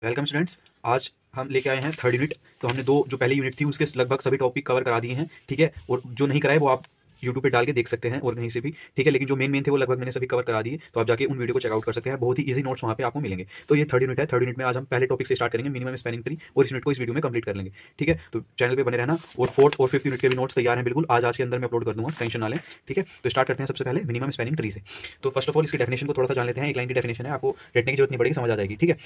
Welcome students. आज हम लेके आए हैं थर्ड यूनिट। तो हमने दो जो पहली यूनिट थी उसके लगभग सभी टॉपिक कवर करा दिए हैं, ठीक है। और जो नहीं कराए वो आप यूट्यूब पे डाल के देख सकते हैं और कहीं से भी, ठीक है। लेकिन जो मेन थे वो लगभग मैंने सभी कवर करा दिए, तो आप जाके उन वीडियो को चेकआउट कर सकते हैं। बहुत ही इजी नोट्स वहाँ पे आपको मिलेंगे। तो ये थर्ड यूनिट है। थर्ड यूनिट में आज हम पहले टॉपिक से स्टार्ट करेंगे, मिनिमम स्पैनिंग ट्री, और इस यूनिट को इस वीडियो में कंप्लीट कर लेंगे, ठीक है। तो चैनल पे बने रहना। और फोर्थ और फिफ्थ यूनिट के भी नोट्स तैयार हैं बिल्कुल, आज के अंदर मैं अपलोड कर दूंगा, टेंशन ना लें, ठीक है। तो स्टार्ट करते हैं सबसे पहले मिनिमम स्पैनिंग ट्री से। तो फर्स्ट ऑफ ऑल इसकी डेफिनेशन को थोड़ा सा जान लेते हैं। एक लाइन की डेफिनेशन है, आपको रटने की जरूरत नहीं पड़ेगी, समझ आ जाएगी, ठीक है।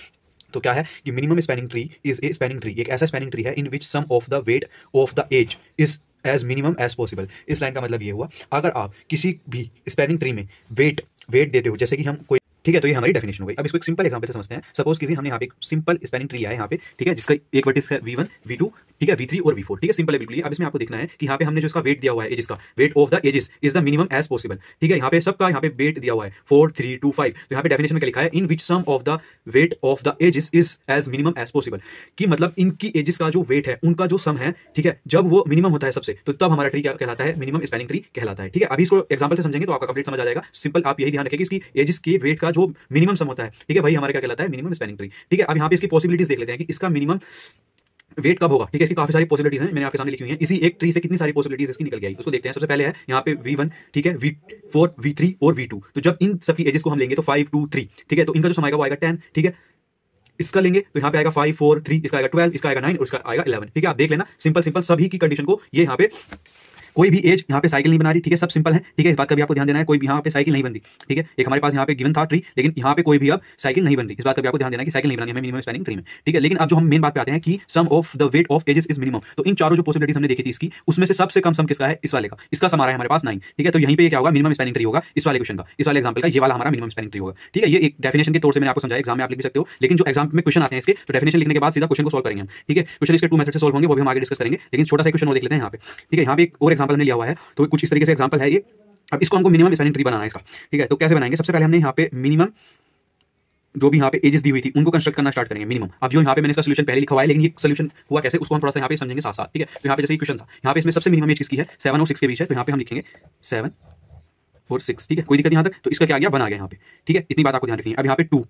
तो क्या है कि minimum spanning tree is a spanning tree, एक ऐसा स्पैनिंग ट्री है in which sum of the weight of the edge is as minimum as possible. इस लाइन का मतलब ये हुआ, अगर आप किसी भी स्पैनिंग ट्री में वेट देते हो, जैसे कि हम कोई, ठीक है। तो ये हमारी डेफिनेशन हो गई। अब इसको एक सिंपल एग्जांपल से समझते हैं। सपोज किसी हमने यहाँ पे एक सिंपल स्पैनिंग ट्री लिया है यहाँ पे, ठीक है, जिसका एक वर्टिस है V1 V2, ठीक है, V3 और V4, ठीक है। सिंपल है बिल्कुल। अब इसमें आपको देखना है कि यहाँ पे हमने जो इसका वेट दिया हुआ है, एजिस का weight of the edges is the minimum as possible, ठीक है। यहाँ पे सबका यहाँ पे वेट दिया हुआ है 4 3 2 5। तो यहाँ पे डेफिनेशन में क्या लिखा है, in which sum of the weight of the edges is as minimum as possible, कि मतलब इनकी एजिस का जो वेट है उनका जो सम है, ठीक है, जब वो मिनिमम होता है सबसे, तो तब हमारा ट्री क्या कहलाता है, मिनिमम स्पैनिंग ट्री कहलाता है, ठीक है। अभी इसको एग्जांपल से समझेंगे तो आपका कंप्लीट समझ आ जाएगा। सिंपल आप यही ध्यान रखें कि इसकी एजिस के वेट का जो मिनिमम सम होता है, ठीक है, भाई हमारा क्या कहलाता है, मिनिमम स्पैनिंग ट्री, ठीक है। अब यहाँ पे इसकी पॉसिबिलिटीज देख लेते हैं कि इसका मिनिमम वेट कब होगा, ठीक है। इसकी काफी सारी पॉसिबिलिटीज हैं, मैंने आपके सामने लिखी हुई हैं। इसी एक ट्री से कितनी सारी पॉसिबिलिटीज इसकी निकल के आई, उसको देखते हैं। सबसे पहले है यहाँ पे V1, ठीक है, V4 V3 और V2। तो जब इन सबकी एजेस को हम लेंगे तो 5 2 3, ठीक है, तो इनका जो सम आएगा वो आएगा 10, ठीक है। इसका लेंगे तो यहाँ पे आएगा 5 4 3, इसका आएगा 12, इसका आएगा 9 और इसका आएगा 11, ठीक है। आप देख लेना, सिंपल सभी की कंडीशन को ये यहाँ पे कोई भी एज यहाँ पे साइकिल नहीं बना रही, ठीक है, सब सिंपल है, ठीक है। इस बात का भी आपको ध्यान देना है, कोई भी यहाँ पे साइकिल नहीं बन रही, ठीक है। एक हमारे पास यहाँ पे गिवन था ट्री, लेकिन यहाँ पे कोई भी अब साइकिल नहीं बन रही। इस बात का भी आपको ध्यान देना है कि साइकिल नहीं बनानी है मिनिमम स्पैनिंग ट्री में, ठीक है। लेकिन अब जो हम मेन बात पे आते हैं कि sum of the weight of edges is minimum, तो इन चारों जो पॉसिबिलिटीज हमने देखी थी इसकी, उसमें से सबसे कम सम किसका है, इस वाले का। इसका सम आ रहा है हमारे पास 9, ठीक है। तो यहीं पे क्या होगा, मिनिमम स्पैनिंग ट्री होगा इस वाले क्वेश्चन का, इस वाले एग्जांपल का, ये वाला हमारा मिनिमम स्पैनिंग ट्री होगा, ठीक है। ये एक डेफिनेशन के तौर से मैंने आपको समझाया, एग्जाम में आप लिख भी सकते हो, लेकिन जो एग्जाम में क्वेश्चन आते हैं इसके, तो डेफिनेशन लिखने के बाद सीधा क्वेश्चन को सॉल्व करेंगे हम, ठीक है। क्वेश्चन इसके 2 मेथड से सॉल्व होंगे, वो भी हम आगे डिस्कस करेंगे। लेकिन छोटा सा क्वेश्चन और देख लेते हैं यहाँ पे, ठीक है। यहाँ पे एक और एग्जांपल हमने लिया हुआ है, तो कुछ इस तरीके से एग्जांपल है ये। अब इसको हमको मिनिमम स्पैनिंग ट्री बनाना है इसका, ठीक है। तो कैसे बनाएंगे, सबसे पहले हमने यहाँ पे मिनिमम जो भी यहाँ पे एजेस दी हुई थी उनको कंस्ट्रक्ट करना स्टार्ट करेंगे मिनिमम। अब जो यहाँ पे मैंने इसका सोल्यूशन पहले लिखा हुआ है, लेकिन ये सोल्यूशन हुआ कैसे उसको हम थोड़ा सा यहाँ पे समझेंगे साथ साथ, ठीक है। तो यहाँ पे जैसे क्वेश्चन था, यहाँ पे इसमें सबसे मिनिमम एज किसकी है, 7 और 6 के बीच है, तो यहाँ पे हम लिखेंगे 7 और 6, ठीक है। कोई दिक्कत यहाँ तक। तो इसका क्या आ गया, 1 आ गया यहाँ पे, ठीक है। इतनी बात आपको ध्यान रखनी है। अब यहाँ पे 2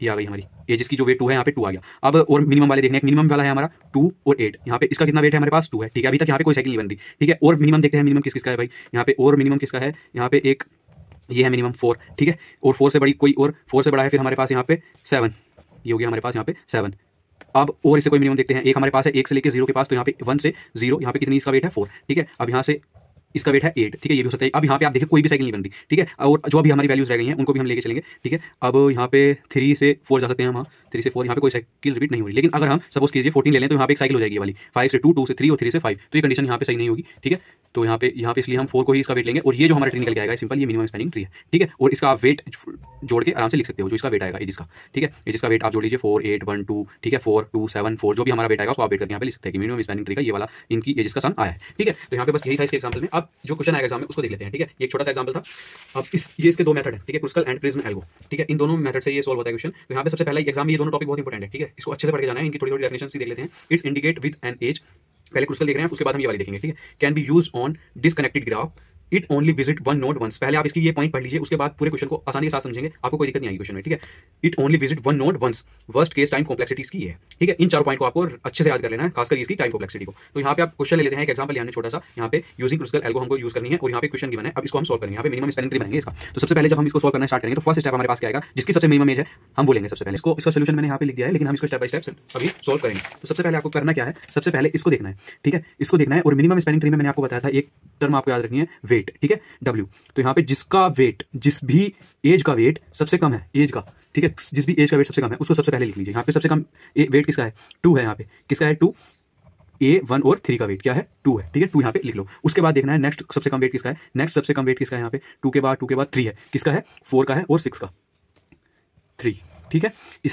ये आ गई हमारी एजेस की जो वेट 2 है, यहाँ पे 2 आ गया। अब और मिनिमम वाले देखने, मिनिमम वाला है हमारा 2 और 8, यहाँ पे इसका कितना वेट है हमारे पास 2 है, ठीक है। अभी तक यहाँ पे कोई साइकिल नहीं बन रही, ठीक है। और मिनिमम देखते हैं, मिनिमम किसका है भाई, यहाँ पे और मिनिमम किसका है, यहाँ पे एक ये है मिनिमम 4, ठीक है। और 4 से बड़ी कोई, और 4 से बड़ा है फिर हमारे पास यहाँ पे 7, ये हो गया हमारे पास यहाँ पे 7। अब और इससे कोई मिनिमम देखते हैं, एक हमारे पास है 1 से लेके 0 के पास, तो यहाँ पे 1 से 0, यहाँ पे कितनी इसका वेट है 4, ठीक है। अब यहाँ से इसका वेट है 8, ठीक है, ये भी हो सकता है। अब यहाँ पे आप देखिए कोई भी साइकिल नहीं बन रही, ठीक है। और जो अभी हमारी वैल्यूज रह गई हैं उनको भी हम लेके चलेंगे, ठीक है। अब यहाँ पे 3 से 4 जा सकते हैं हम, 3 से 4, यहाँ पे कोई साइकिल रिपीट नहीं हो रही। लेकिन अगर हम सपोज कीजिए 14 ले लें तो यहाँ पे एक साइकिल हो जाएगी वाली, 5 से 2, 2 से 3 और 3 से 5, तो ये कंडीशन यहाँ पे सही नहीं होगी, ठीक है। तो यहाँ पे इसलिए हम 4 को ही इसका वेट लेंगे, और ये जो हमारा ट्री निकल के आएगा सिंपल, ये मिनिमम स्पैनिंग ट्री है, ठीक है। और इसका वेट जोड़ के आराम से लिख सकते हो, जो इसका वेट आएगा जिसका, ठीक है। जिसका वेट आप जोड़ लीजिए 4 8 1 2, ठीक है, 4 2 7 4, जो भी हमारा वेट आएगा उसको आप वेट करके यहाँ पे लिख सकते हैं कि मिनिमम स्पैनिंग ट्री का ये वाला इनकी एजेस का सम आया है, ठीक है। तो यहाँ पे बस यही था इसके एग्जांपल में। अब जो क्वेश्चन आएगा एग्जाम में उसको देख लेते हैं, ठीक है। ये एक छोटा सा एग्जांपल था। अब ये इसके 2 मेथड है, ठीक है, क्रुस्कल एंड प्रिज्म एल्गो, ठीक है। इन दोनों मेथड से ये सॉल्व होता है क्वेश्चन। तो यहाँ पे सबसे पहले एग्जाम में ये दोनों टॉपिक बहुत इंपॉर्टेंट है, ठीक है। इसको अच्छे से पढ़ के जाना है, इनकी थोड़ी थोड़ी डेफिनेशन देख लेते हैं। It's indicate with an edge, पहले क्रुस्कल देख रहे हैं, उसके बाद हम ये वाली देखेंगे, ठीक है। Can be used on disconnected graph, it only visit one node once. पहले आप इसकी ये पॉइंट पढ़ लीजिए, उसके बाद पूरे क्वेश्चन को आसानी के साथ समझेंगे, आपको कोई दिक्कत नहीं आएगी क्वेश्चन में, ठीक है। It only visit one node once, worst case time complexities की है, ठीक है। इन 4 पॉइंट को आपको अच्छे से याद कर लेना है, खासकर इसकी टाइम कॉम्प्लेक्सिटी को। तो यहाँ पे आप क्वेश्चन ले लेते हैं, एक एग्जांपल लिया हमने छोटा सा, यहाँ पे यूजिंग क्रुस्कल एल्गो हमको यूज करनी है, और यहाँ पे क्वेश्चन गिवन है। अब इसको हम सॉल्व करेंगे, यहाँ पे मिनिमम स्पैनिंग ट्री बनाएंगे इसका। तो सबसे पहले जब हम इसको सॉल्व करना स्टार्ट करेंगे तो फर्स्ट स्टेप हमारे पास क्या आएगा, जिसकी सबसे मिनिमम एज है हम बोलेंगे सबसे पहले इसका सोल्यूशन मैंने यहाँ पे लिख दिया है, लेकिन हम इसको स्टेप बाय स्टेप अभी सॉल्व करेंगे। तो सबसे पहले आपको करना क्या है, सबसे पहले इसको देखना है, ठीक है, इसको देखना है। और मिनिमम स्पैनिंग ट्री में मैंने आपको बताया था एक टर्म आपको याद रखनी है, वेट, ठीक है, W। तो यहाँ पे जिसका वेट, जिस भी एज का वेट सबसे कम है, एज का, ठीक है, जिस भी एज का वेट सबसे कम है उसको सबसे पहले लिख लीजिए। यहाँ पे सबसे कम वेट किसका है, 2 है। यहाँ पे किसका है 2, A1 और 3 का वेट क्या है 2 है, ठीक है। 2 यहाँ पे लिख लो। उसके बाद देखना है नेक्स्ट सबसे कम वेट किसका है, नेक्स्ट सबसे कम वेट किसका है, यहाँ पे 2 के बाद 3 है, किसका है 4 का है, और 6 का 3, ठीक है।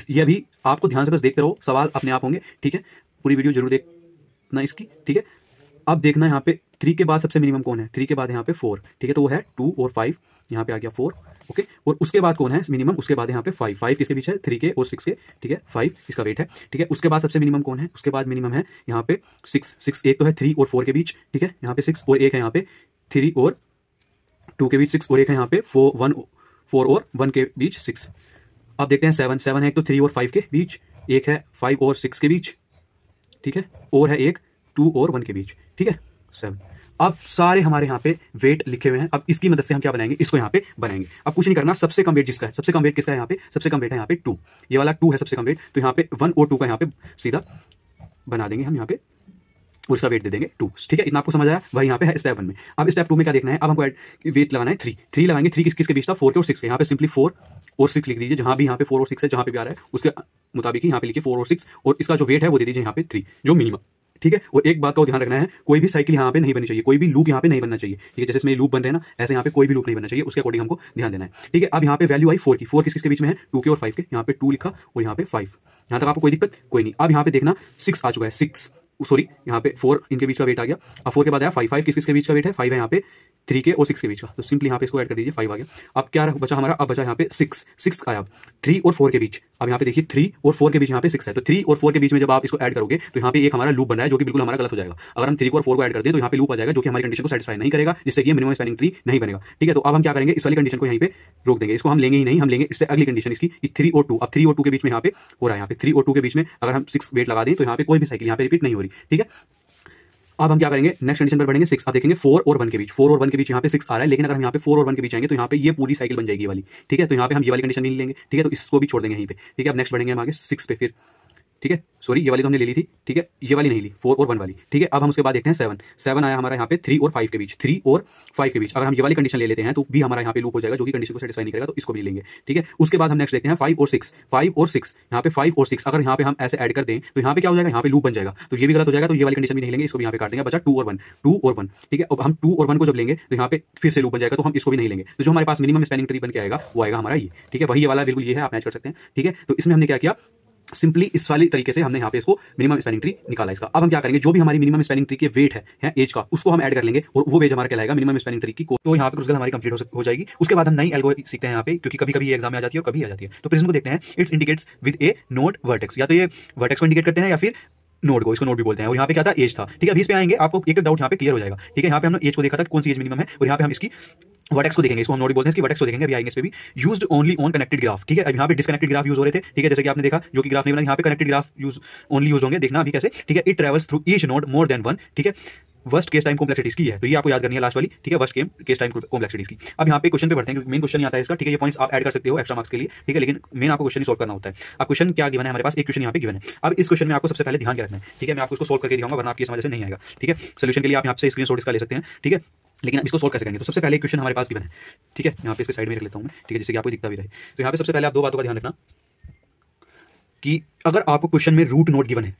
ये अभी आपको ध्यान से बस देखते रहो, सवाल अपने आप होंगे, ठीक है। पूरी वीडियो जरूर देखना इसकी, ठीक है। अब देखना यहाँ पे 3 के बाद सबसे मिनिमम कौन है, 3 के बाद यहाँ पे 4, ठीक है। तो वो है 2 और 5, यहाँ पे आ गया 4, ओके। और उसके बाद कौन है मिनिमम, उसके बाद यहाँ पे 5 किसके बीच है, 3 के और 6 के, ठीक है, 5 इसका वेट है, ठीक है। उसके बाद सबसे मिनिमम कौन है, उसके बाद मिनिमम है यहाँ पे 6, एक तो है 3 और 4 के बीच, ठीक है, यहाँ पे 6 और एक है यहाँ पे 3 और 2 के बीच 6, और एक है यहाँ पे 4 और 1 के बीच 6, अब देखते हैं 7 7 है एक तो 3 और 5 के बीच, एक है 5 और 6 के बीच, ठीक है, और है एक 2 और 1 के बीच, ठीक है 7। अब सारे हमारे यहाँ पे वेट लिखे हुए हैं। अब इसकी मदद से हम क्या बनाएंगे, इसको यहाँ पे बनाएंगे। अब कुछ नहीं करना, सबसे कम वेट जिसका है, सबसे कम वेट किसका है यहाँ पे, सबसे कम वेट है यहाँ पे 2, ये वाला 2 है सबसे कम वेट, तो यहाँ पे 1 और 2 का यहाँ पे सीधा बना देंगे हम यहाँ पे, और इसका वेट दे देंगे 2, ठीक है। इतना आपको समझ आया, वही यहाँ पे है स्टेप 1 में। अब स्टेप 2 में क्या देखना है, अब हमको वेट लगाना है 3 लगाएंगे। 3 किसके बीच था, 4 के और 6 के। यहाँ पे सिंपली 4 और 6 लिख दीजिए, जहां भी यहाँ पे 4 और 6 है, जहां पे भी आ रहा है उसके मुताबिक यहाँ पे लिखिए 4 और 6, और इसका जो वेट है वो दे दीजिए यहाँ पे 3, जो मिनिमम, ठीक है। और एक बात का ध्यान रखना है, कोई भी साइकिल यहाँ पे नहीं बननी चाहिए, कोई भी लूप यहाँ पे नहीं बनना चाहिए, ठीक है। जैसे इसमें लूप बन रहे हैं ना, ऐसे यहाँ पे कोई भी लूप नहीं बनना चाहिए, उसके अकॉर्डिंग हमको ध्यान देना है, ठीक है। अब यहाँ पे वैल्यू आई 4 की, 4 किसके बीच में है, 2 के और 5 के। यहाँ पे 2 लिखा और यहाँ पे 5, यहाँ तक आपको कोई दिक्कत कोई नहीं। अब यहाँ पे देखना 6 आ चुका है, 6 सॉरी यहाँ पे 4 इनके बीच का वेट आ गया। अब 4 के बाद आया 5 किसके बीच का वेट है, 5 है यहाँ पे 3 के और 6 के बीच का, तो सिंपली यहाँ पे इसको ऐड कर दीजिए, 5 आ गया। अब क्या बचा हमारा, अब बचा यहाँ पे 6 आया 3 और 4 के बीच। अब यहाँ पे देखिए 3 और 4 के बीच यहाँ पे 6 है, तो 3 और 4 के बीच में जब आप इसको ऐड करोगे तो यहाँ पे एक हमारा लूप बन रहा है, जो कि बिल्कुल हमारा गलत हो जाएगा। अगर हम 3 और 4 को ऐड कर दें तो यहाँ पे लूप आ जाएगा, जो कि हमारी कंडीशन को सेटिस्फाई नहीं करेगा, जिससे कि मिनिमम स्पैनिंग ट्री नहीं बनेगा, ठीक है। तो अब हम क्या करेंगे, इस वाली कंडीशन को यहीं पे रोक देंगे, इसको हम लेंगे ही नहीं, हम लेंगे इससे अगली कंडीशन इसकी 3 और 2। अब 3 और 2 के बीच में यहाँ पे हो रहा है, यहाँ पे 3 और 2 के बीच में अगर हम 6 वेट लगा दें तो यहाँ पे कोई भी साइकिल यहाँ पे रिपीट नहीं हो रही, ठीक है। अब हम क्या करेंगे, नेक्स्ट कंडीशन पर बढ़ेंगे 6। अब देखेंगे 4 और 1 के बीच, 4 और 1 के बीच यहाँ पे 6 आ रहा है, लेकिन अगर हम यहाँ पे 4 और 1 के बीच आएंगे तो यहाँ पे ये पूरी साइकिल बन जाएगी वाली, ठीक है। तो यहाँ पे हम ये वाली कंडीशन नहीं लेंगे, ठीक है, तो इसको भी छोड़ देंगे यहीं पे, ठीक है। अब नेक्स्ट बढ़ेंगे हम आगे 6 पे फिर, ठीक है, सॉरी ये वाली तो हमने ले ली थी, ठीक है, ये वाली नहीं ली, 4 और 1 वाली, ठीक है। अब हम उसके बाद देखते हैं 7 आया हमारा यहाँ पे 3 और 5 के बीच, 3 और 5 के बीच अगर हम ये वाली कंडीशन ले लेते हैं तो भी हमारा यहाँ पे लूप हो जाएगा, जो कि कंडीशन को सेटिस्फाई नहीं करेगा, तो इसको भी लेंगे, ठीक है। उसके बाद हम नेक्स्ट देखते हैं 5 और 6 यहाँ पे 5 और 6 अगर यहाँ पे हम ऐसे ऐड कर दें तो यहाँ पे क्या हो जाएगा, यहाँ पे लूप बन जाएगा, तो ये भी गलत हो जाएगा, तो ये वाली कंडीशन भी नहीं लेंगे, इसको भी यहाँ पे काट देंगे। बचा 2 और 1, ठीक है। अब हम 2 और 1 को जब लेंगे तो यहाँ पे फिर से लूप बन जाएगा, तो हम इसको भी नहीं लेंगे। तो जो हमारे पास मिनिमम स्पैनिंग ट्री बन के आएगा वो आएगा हमारा ये, ठीक है, वही वाला बिल्कुल ये है, आप मैच कर सकते हैं, ठीक है। तो इसमें हमने क्या किया, सिंपली इस वाली तरीके से हमने यहाँ पे इसको मिनिमम स्पैनिंग ट्री निकाला इसका। अब हम क्या करेंगे, जो भी हमारी मिनिमम स्पैनिंग ट्री के वेट है एज का, उसको हम ऐड कर लेंगे और वो वेज हमारा कहलाएगा मिनिमम स्पैनिंग ट्री की। तो यहाँ पे क्रूसिबल हमारी कंप्लीट हो जाएगी। उसके बाद हम नई एल्गो सीखते हैं यहाँ पे, क्योंकि कभी कभी ये एग्जाम में आ जाती है और कभी आ जाती है। तो प्रिज्म को देखते हैं, it's indicates with A node vertex, या तो ये वर्टेक्स को इंडिकेट करते हैं या फिर नोड को, इसको नोड भी बोलते हैं। और यहाँ पे क्या था, एज था, ठीक है। अभी इस पे आएंगे, आपको एक डाउट यहाँ पे क्लियर हो जाएगा, ठीक है। यहाँ पे हमने एज को देखा था कौन सी एज मिनिमम है, और यहाँ पे हम इसकी वर्टेक्स को देखेंगे, इसको हम नोड बोलते हैं, इसकी वर्टेक्स को देखेंगे, अभी आएंगे इस पे भी। Used only on connected graph, ठीक है। अब यहाँ पे डिस्कनेक्टेड ग्राफ यूज हो रहे थे, ठीक है, जैसे कि आपने देखा, जो कि ग्राफ नहीं बना, यहाँ पे कनेक्टेड ग्राफ ओनली यूज होंगे, देखना अभी कैसे, ठीक है। It travels through each node more than 1, ठीक है। वर्स्ट केस टाइम कॉम्प्लेक्सिटीज की है, तो ये आपको याद करनी है लास्ट वाली, ठीक है, वर्स्ट केस टाइम कॉम्प्लेक्सिटीज की। अब यहाँ पे क्वेश्चन पे बढ़ते हैं, क्योंकि मेन क्वेश्चन आता है इसका, ठीक है। ये पॉइंट्स आप ऐड कर सकते हो एक्स्ट्रा मार्क्स के लिए, ठीक है, लेकिन मेन आपको क्वेश्चन ही सोल्व करना होता है। अब क्वेश्चन क्या गिवन है हमारे पास, एक क्वेश्चन यहाँ पे गिवन है। अब इस क्वेश्चन में आपको सबसे पहले ध्यान क्या रखना है, ठीक है, मैं आपको इसको सोल्व करके दिखाऊंगा, वरना आपकी समझ से नहीं आएगा, ठीक है। सोल्यूशन के लिए आप यहाँ से स्क्रीनशॉट इसका ले सकते हैं, ठीक है, लेकिन अब इसको सोल्व कैसे करेंगे। तो सबसे पहले क्वेश्चन हमारे पास गिवन है, ठीक है, यहाँ पे इसके साइड में रख लेता हूँ मैं, ठीक है, जिससे कि आपको दिखता भी रहे। तो यहाँ पे सबसे पहले आप दो बातों का ध्यान रखना कि अगर आपको क्वेश्चन में रूट नोड गिवन है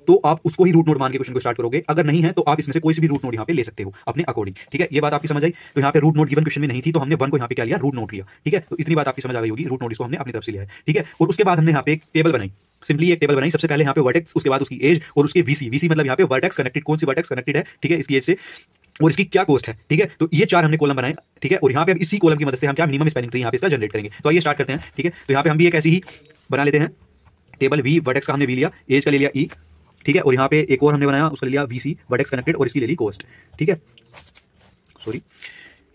तो आप उसको ही रूट नोड मान के क्वेश्चन को स्टार्ट करोगे, अगर नहीं है तो आप इसमें से कोई सी भी रूट नोड यहाँ पे ले सकते हो अपने अकॉर्डिंग, ठीक है। ये बात आपकी समझ आई। तो यहाँ पे रूट नोड गिवन क्वेश्चन में नहीं थी, तो हमने 1 को यहाँ पे क्या लिया, रूट नोड लिया, ठीक है। तो इतनी बात आपकी समझ आ गई होगी, रूट नोड इसको हमने अपनी तरफ से लिया है, ठीक है। और उसके बाद हमने यहाँ पे एक टेबल बनाई, सिंपली एक टेबल बनाई। सबसे पहले यहाँ पे वर्टेक्स, उसके बाद उसकी एज और उसके वीसी मतलब यहाँ पे वर्टेक्स कनेक्टेड, कौन सी वर्टेक्स कनेक्टेड है, ठीक है, इसकी एज से, और इसकी क्या कॉस्ट है, ठीक है। तो ये 4 हमने कॉलम बनाए, ठीक है। और यहाँ पे अब इसी कॉलम की मदद से हम क्या मिनिमम स्पैनिंग ट्री यहाँ पे इसका जनरेट करेंगे। तो आइए स्टार्ट करते हैं, ठीक है। तो यहाँ पे हम भी एक ऐसी ही बना लेते हैं टेबल, वी वर्टेक्स का हमने वी लिया, एज का ले लिया ई, ठीक है। और यहाँ पे एक और हमने बनाया, उसका लिया वीसी वर्टेक्स कनेक्टेड, और इसकी ले ली कॉस्ट, ठीक है, सॉरी,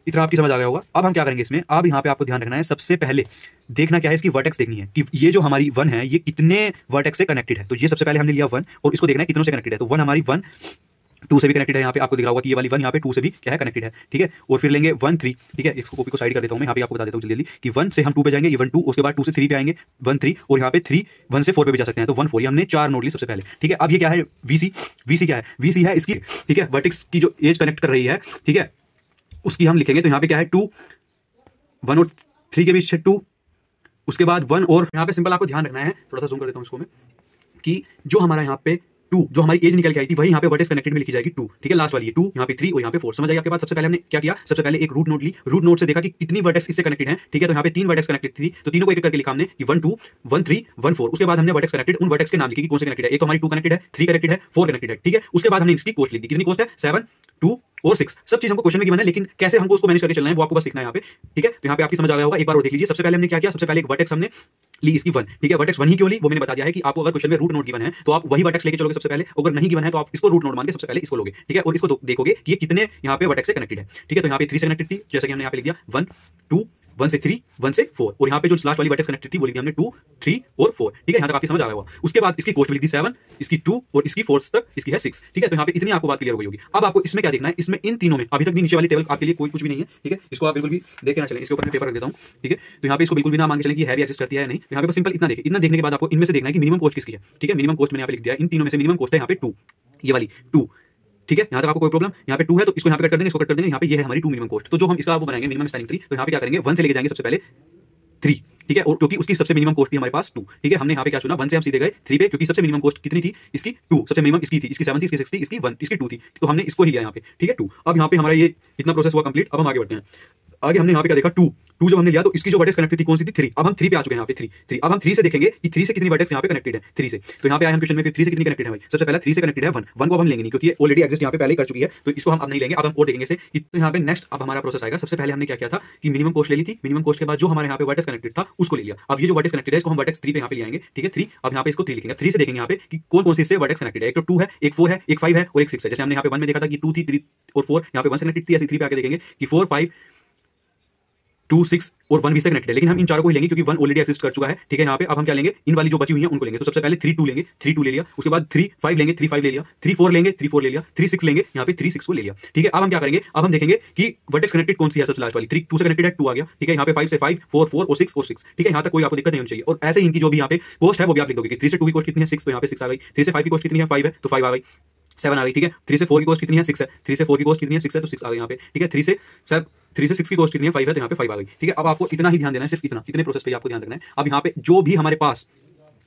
इतना आपकी समझ आ गया होगा। अब हम क्या करेंगे इसमें, अब यहाँ पे आपको ध्यान रखना है, सबसे पहले देखना क्या है, इसकी वर्टेक्स देखनी है कि ये जो हमारी 1 है ये कितने वर्टेक्स से कनेक्टेड है। तो ये सबसे पहले हमने लिया 1, और इसको देखना है कितनों से कनेक्टेड है। तो 1 हमारी 1 2 से भी कनेक्टेड है, यहाँ पे आपको दिख रहा होगा कि ये वाली 1 यहाँ पे 2 से भी क्या है, कनेक्टेड है, ठीक है। और फिर लेंगे 1 3, ठीक है, इसको कॉपी को साइड कर देता हूँ मैं, यहाँ पे आपको बता देता हूँ जल्दी कि 1 से हम 2 पे जाएंगे, ये 1 2, उसके बाद 2 से 3 पे आएंगे 1 3, और यहाँ पे 3 1 से 4 पे भी जा सकते हैं, तो 1 4, ये हमने 4 नोड ली सबसे पहले, ठीक है। अब ये क्या है, वीसी क्या है, वीसी है इसकी, ठीक है, वर्टेक्स की जो एज कनेक्ट कर रही है, ठीक है, उसकी हम लिखेंगे। तो यहाँ पे क्या है 2 1 और 3 के बीच 2, उसके बाद 1, और यहाँ पे सिंपल आपको ध्यान रखना है, थोड़ा सा जूम कर देता हूँ इसको मैं, कि जो हमारा यहाँ पे 2 जो हमारी एज निकल के आई थी वही यहाँ पे वर्टेक्स कनेक्टेड में लिखी जाएगी 2, ठीक है, लास्ट वाली है 2, यहाँ पे 3 और यहाँ पे 4, समझ आई आपके बात। सबसे पहले हमने क्या किया, सबसे पहले एक रूट नोड ली, रूट नोड से देखा कि कितनी वर्टेक्स इससे कनेक्टेड है, ठीक है। तो यहाँ पे 3 वर्टेक्स कनेक्टेड थी, तो तीनों को एक करके लिखा हमने कि 1 2 1 3 1 4। उसके बाद हमने वर्टेक्स कनेक्टेड, उन वर्टेक्स के नाम लिखे कि कौन से कनेक्टेड है। एक तो हमारी 2 कनेक्टेड है, 3 कनेक्टेड है, 4 कनेक्टेड है, ठीक है। उसके बाद हमने इसकी कॉस्ट लिख दी, कितनी कॉस्ट है, 7 2 और 6, सब चीज हमको क्वेश्चन में गिवन है, लेकिन कैसे हमको उसको मैनेज करके चलना है वो आपको बस सीखना है यहाँ पे, ठीक है। तो यहाँ पे आपकी समझ आ गया होगा, एक बार और देख लीजिए। सबसे पहले हमने क्या किया, सबसे पहले एक वर्टेक्स हमने ली इसकी 1, ठीक है। वर्टेक्स 1 ही क्यों ली वो मैंने बता दिया है कि आपको अगर क्वेश्चन में रूट नोड गिवन है तो आप वही वर्टेक्स लेके चलोगे सबसे पहले, अगर नहीं गिवन है तो आप इसको रूट नोड मान के सबसे पहले इसको लोगे, ठीक है। और इसको देखोगे कि ये कितने यहाँ पे वर्टेक्स से कनेक्टेड है, ठीक है। तो यहाँ पे 3 से कनेक्टेड थी, जैसे कि हमने यहाँ पे लिख दिया 1 2 1 से 3, 1 से 4, और यहाँ पे जो लास्ट वाली वर्टेक्स कनेक्टेड थी वो लिख दी हमने 2, 3 और 4। ठीक है, यहाँ तक आपकी समझ आ रहा होगा। उसके बाद इसकी कॉस्ट भी लिख दी 7, इसकी 2 और इसकी 4 तक इसकी है 6। ठीक है, तो यहाँ पे इतनी आपको बात क्लियर हो गई होगी। अब आपको इसमें क्या देखना है, इसमें इन तीनों में अभी तक भी नीचे वाली टेबल आपके लिए कोई कुछ भी नहीं है। ठीक है, इसको आप बिल्कुल भी देख के ना चलें, इसके ऊपर मैं पेपर रख देता हूँ। ठीक है, तो यहाँ पे इसको बिल्कुल भी ना मान के चलें कि है भी एग्जिस्ट करती है नहीं। यहाँ पे बस सिंपल इतना देखें, इतना देखने के बाद आपको इनमें से देखना है कि मिनिमम कॉस्ट किसकी है। ठीक है, मिनिमम कॉस्ट मैंने यहाँ पे लिख दिया, इन तीनों में से मिनिमम कॉस्ट है यहाँ पे 2, ये वाली 2। ठीक है, यहाँ तक आपको कोई प्रॉब्लम, यहाँ पे 2 है तो इसको यहाँ पे कट कर देंगे, इसको कट कर देंगे, यहाँ पे ये है हमारी 2 मिनिमम कॉस्ट। तो जो हम इसका वो बनाएंगे मिनिमम स्पैनिंग ट्री, तो यहाँ पे क्या करेंगे 1 से लेके जाएंगे सबसे पहले 3। ठीक है, और क्योंकि उसकी सबसे मिनिमम कॉस्ट थी हमारे पास 2। ठीक है, हमने यहाँ पे क्या चुना, 1 से हम सीधे गए 3 पे, क्योंकि सबसे मिनिमम कॉस्ट कितनी थी इसकी 2, सबसे मिनिमम इसकी थी, इसकी 7 थी, इसकी 6 थी, इसकी 1, इसकी 2 थी, तो हमने इसको ही लिया यहाँ पे। ठीक है, 2। अब यहाँ पे हमारा ये इतना प्रोसेस हुआ कंप्लीट। अब हम आगे बढ़ते हैं। आगे हमने यहाँ पे क्या देखा, 2 जब हमने लिया तो इसकी जो वर्टेक्स कनेक्टेड थी कौन सी थी, 3। अब हम 3 पे आ चुके हैं, यहाँ पे 3। अब हम 3 से देखेंगे कि 3 से कितनी वर्टेक्स यहाँ पे कनेक्टेड है 3 से। तो यहाँ पे आए हम क्वेश्चन में, फिर 3 से कितनी कनेक्टेड है भाई। सबसे पहला 3 से कनेक्टेड है 1 को अब हम लेंगे नहीं, क्योंकि ये ऑलरेडी एग्जिस्ट यहाँ पे पहले ही कर चुकी है, तो इसको हम अब नहीं लेंगे। अब हम और देखेंगे इसे। तो यहाँ पे नेक्स्ट अब हमारा प्रोसेस आएगा। सबसे पहले हमने क्या किया था कि मिनिमम कॉस्ट ले ली थी, मिनिमम कॉस्ट के बाद जो हमारे यहाँ पे वर्टेक्स कनेक्टेड था उसको ले लिया। अब ये जो वर्टेक्स कनेक्टेड है इसको हम वर्टेक्स 3 पे यहाँ पे ले आएंगे। ठीक है, 3। अब यहाँ पे इसको 3 लिखेंगे। 3 से देखेंगे यहाँ पे कि कौन कौन सी इससे वर्टेक्स कनेक्टेड है। एक तो 2 है, एक 4 है, एक 5 है और एक 6 है। जैसे हमने यहाँ पे 1 में देखा था कि 2 थी, 3 और 4 यहाँ पे 1 से कनेक्टेड थी, ऐसे 3 पे आके देखेंगे कि 4, 5, 2, 6 और 1 भी से कनेक्टेड है। लेकिन हम इन चारों को ही लेंगे क्योंकि 1 ऑलरेडी एग्जिस्ट कर चुका है। ठीक है, यहाँ पे अब हम क्या लेंगे, इन वाली जो बची हुई है उनको लेंगे। तो सबसे पहले 3, 2 लेंगे, 3, 2 ले लिया। उसके बाद 3, 5 लेंगे, 3, 5 ले लिया। 3, 4 लेंगे, 3, 4 ले लिया। 3, 6 लेंगे, यहाँ पे 3, 6 को ले लिया। ठीक है, अब हम क्या करेंगे, अब हम देखेंगे कि वर्टेक्स कनेक्टेड कौन सी है सबसे लास्ट वाली। 3 2 से कनेक्टेड है, 2 आ गया। ठीक है, यहाँ पे 5 से 5, 4 4 और 6 और 6। ठीक है, यहाँ तक कोई आपको दिक्कत नहीं होनी चाहिए। और ऐसे इनकी जो भी यहाँ पे कॉस्ट है वो भी आप लिख दोगे कि 3 से 2 की कॉस्ट कितनी है 6, तो यहाँ पे 6 आ गई। 3 से 5 की कॉस्ट कितनी है 5 है, तो 5 आ गई, 7 आ गई। ठीक है, 3 से 4 की कॉस्ट कितनी है 6 है, 3 से 4 की कॉस्ट कितनी है 6 है, तो 6 आ गई यहाँ पे। ठीक है, 3 से 6 की कॉस्ट कितनी है 5 है, तो यहाँ पे 5 आ गई। ठीक है, अब आपको इतना ही ध्यान देना है, सिर्फ इतने प्रोसेस पे आपको ध्यान रखना है। अब यहाँ पे जो भी हमारे पास,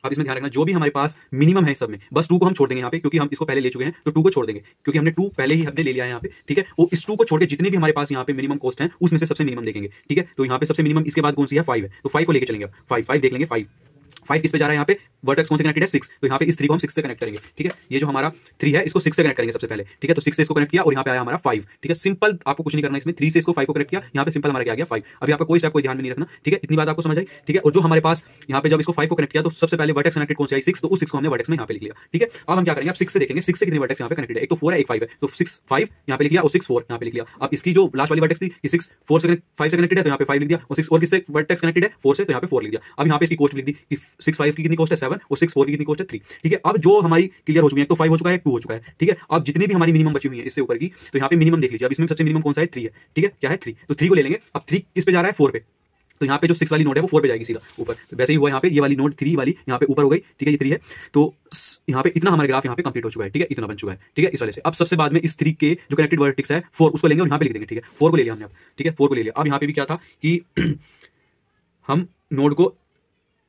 अब इसमें ध्यान रखना, जो भी हमारे पास मिनिमम है सब में, बस 2 को हम छोड़ देंगे यहाँ पे, क्योंकि हम इसको पहले ले चुके हैं, तो 2 को छोड़ देंगे क्योंकि हमने 2 पहले ही हमने ले लिया है यहाँ पे। ठीक है, और इस 2 को छोड़ के जितने भी हमारे पास यहाँ पे मिनिमम कॉस्ट है उसमें से सबसे मिनिमम देखेंगे। ठीक है, तो यहाँ पे सबसे मिनिमम इसके बाद कौन सी है 5 है, तो 5 को लेके चलेंगे। 5 देख लेंगे। 5 किस पे जा रहा है, यहाँ पे वर्टेक्स कौन से कनेक्टेड है 6, तो यहाँ पे इस 3 को हम 6 से कनेक्ट करेंगे। ठीक है, ये जो हमारा 3 है इसको 6 से कनेक्ट करेंगे सबसे पहले। ठीक है, तो 6 से इसको कनेक्ट किया और यहाँ पे आया हमारा 5। ठीक है, सिंपल, आपको कुछ नहीं करना इसमें। 3 से इसको 5 को कनेक्ट किया, यहाँ पे सिंपल हमारा क्या आ गया 5। अभी आपका कोई स्टेप कोई ध्यान में नहीं रखना। ठीक है, इतनी बात आपको समझ आई। ठीक है, और जो हमारे पास यहाँ पे जब इसको 5 को कनेक्ट किया तो सबसे पहले वर्टेक्स कनेक्टेड कौन सी आई 6, तो उस 6 को हमने वर्टेक्स में यहाँ पे लिख लिया। ठीक है, अब हम क्या करेंगे, अब 6 से देखेंगे 6 से कितने वर्टेक्स यहाँ पे कनेक्टेड है। एक तो 4 है, एक 5 है, तो 6 5 यहाँ पे लिख लिया और 6 4 यहाँ पे लिख लिया। अब इसकी जो लास्ट वाली वर्टेक्स थी कि 6 4 से 5 से कनेक्टेड है, तो यहाँ पे 5 लिख दिया, और 6 और किससे वर्टेक्स कनेक्टेड है 4 से, तो यहाँ पे 4 लिख दिया। अब यहाँ पे इसकी कॉस्ट लिख दी कि 6 5 की कितनी कॉस्ट है 7 और 6 4 की कितनी कॉस्ट है 3। ठीक है, अब जो हमारी क्लियर हो चुकी है, तो 5 हो चुका है, 2 हो चुका है। ठीक है, अब जितनी भी हमारी मिनिमम बची हुई है इससे ऊपर की, तो यहाँ पे मिनिमम देख लीजिए। अब इसमें सबसे मिनिमम कौन सा है 3 है। ठीक है, क्या है 3, तो 3 को ले लेंगे। अब 3 किस पे जा रहा है 4 पे, तो यहाँ पे जो 6 वाली नोट है वो 4 पे जाएगी सीधा ऊपर। तो वैसे ही हुआ यहाँ पे, ये वाली नोट 3 वाली यहाँ पे ऊपर हो गई। ठीक है, ये 3 है, तो यहाँ पे इतना हमारा ग्राफ यहाँ पे कंप्लीट हो चुका है। ठीक है, इतना बन चुका है। ठीक है, इस वाले से अब सबसे बाद में इस 3 के जो कनेक्टेड वर्टेक्स है 4 उसको लेंगे और यहाँ पे लिख देंगे। ठीक है, 4 को ले लिया हमने अब। ठीक है, 4 को ले लिया। अब यहाँ पे भी क्या था कि हम नोड को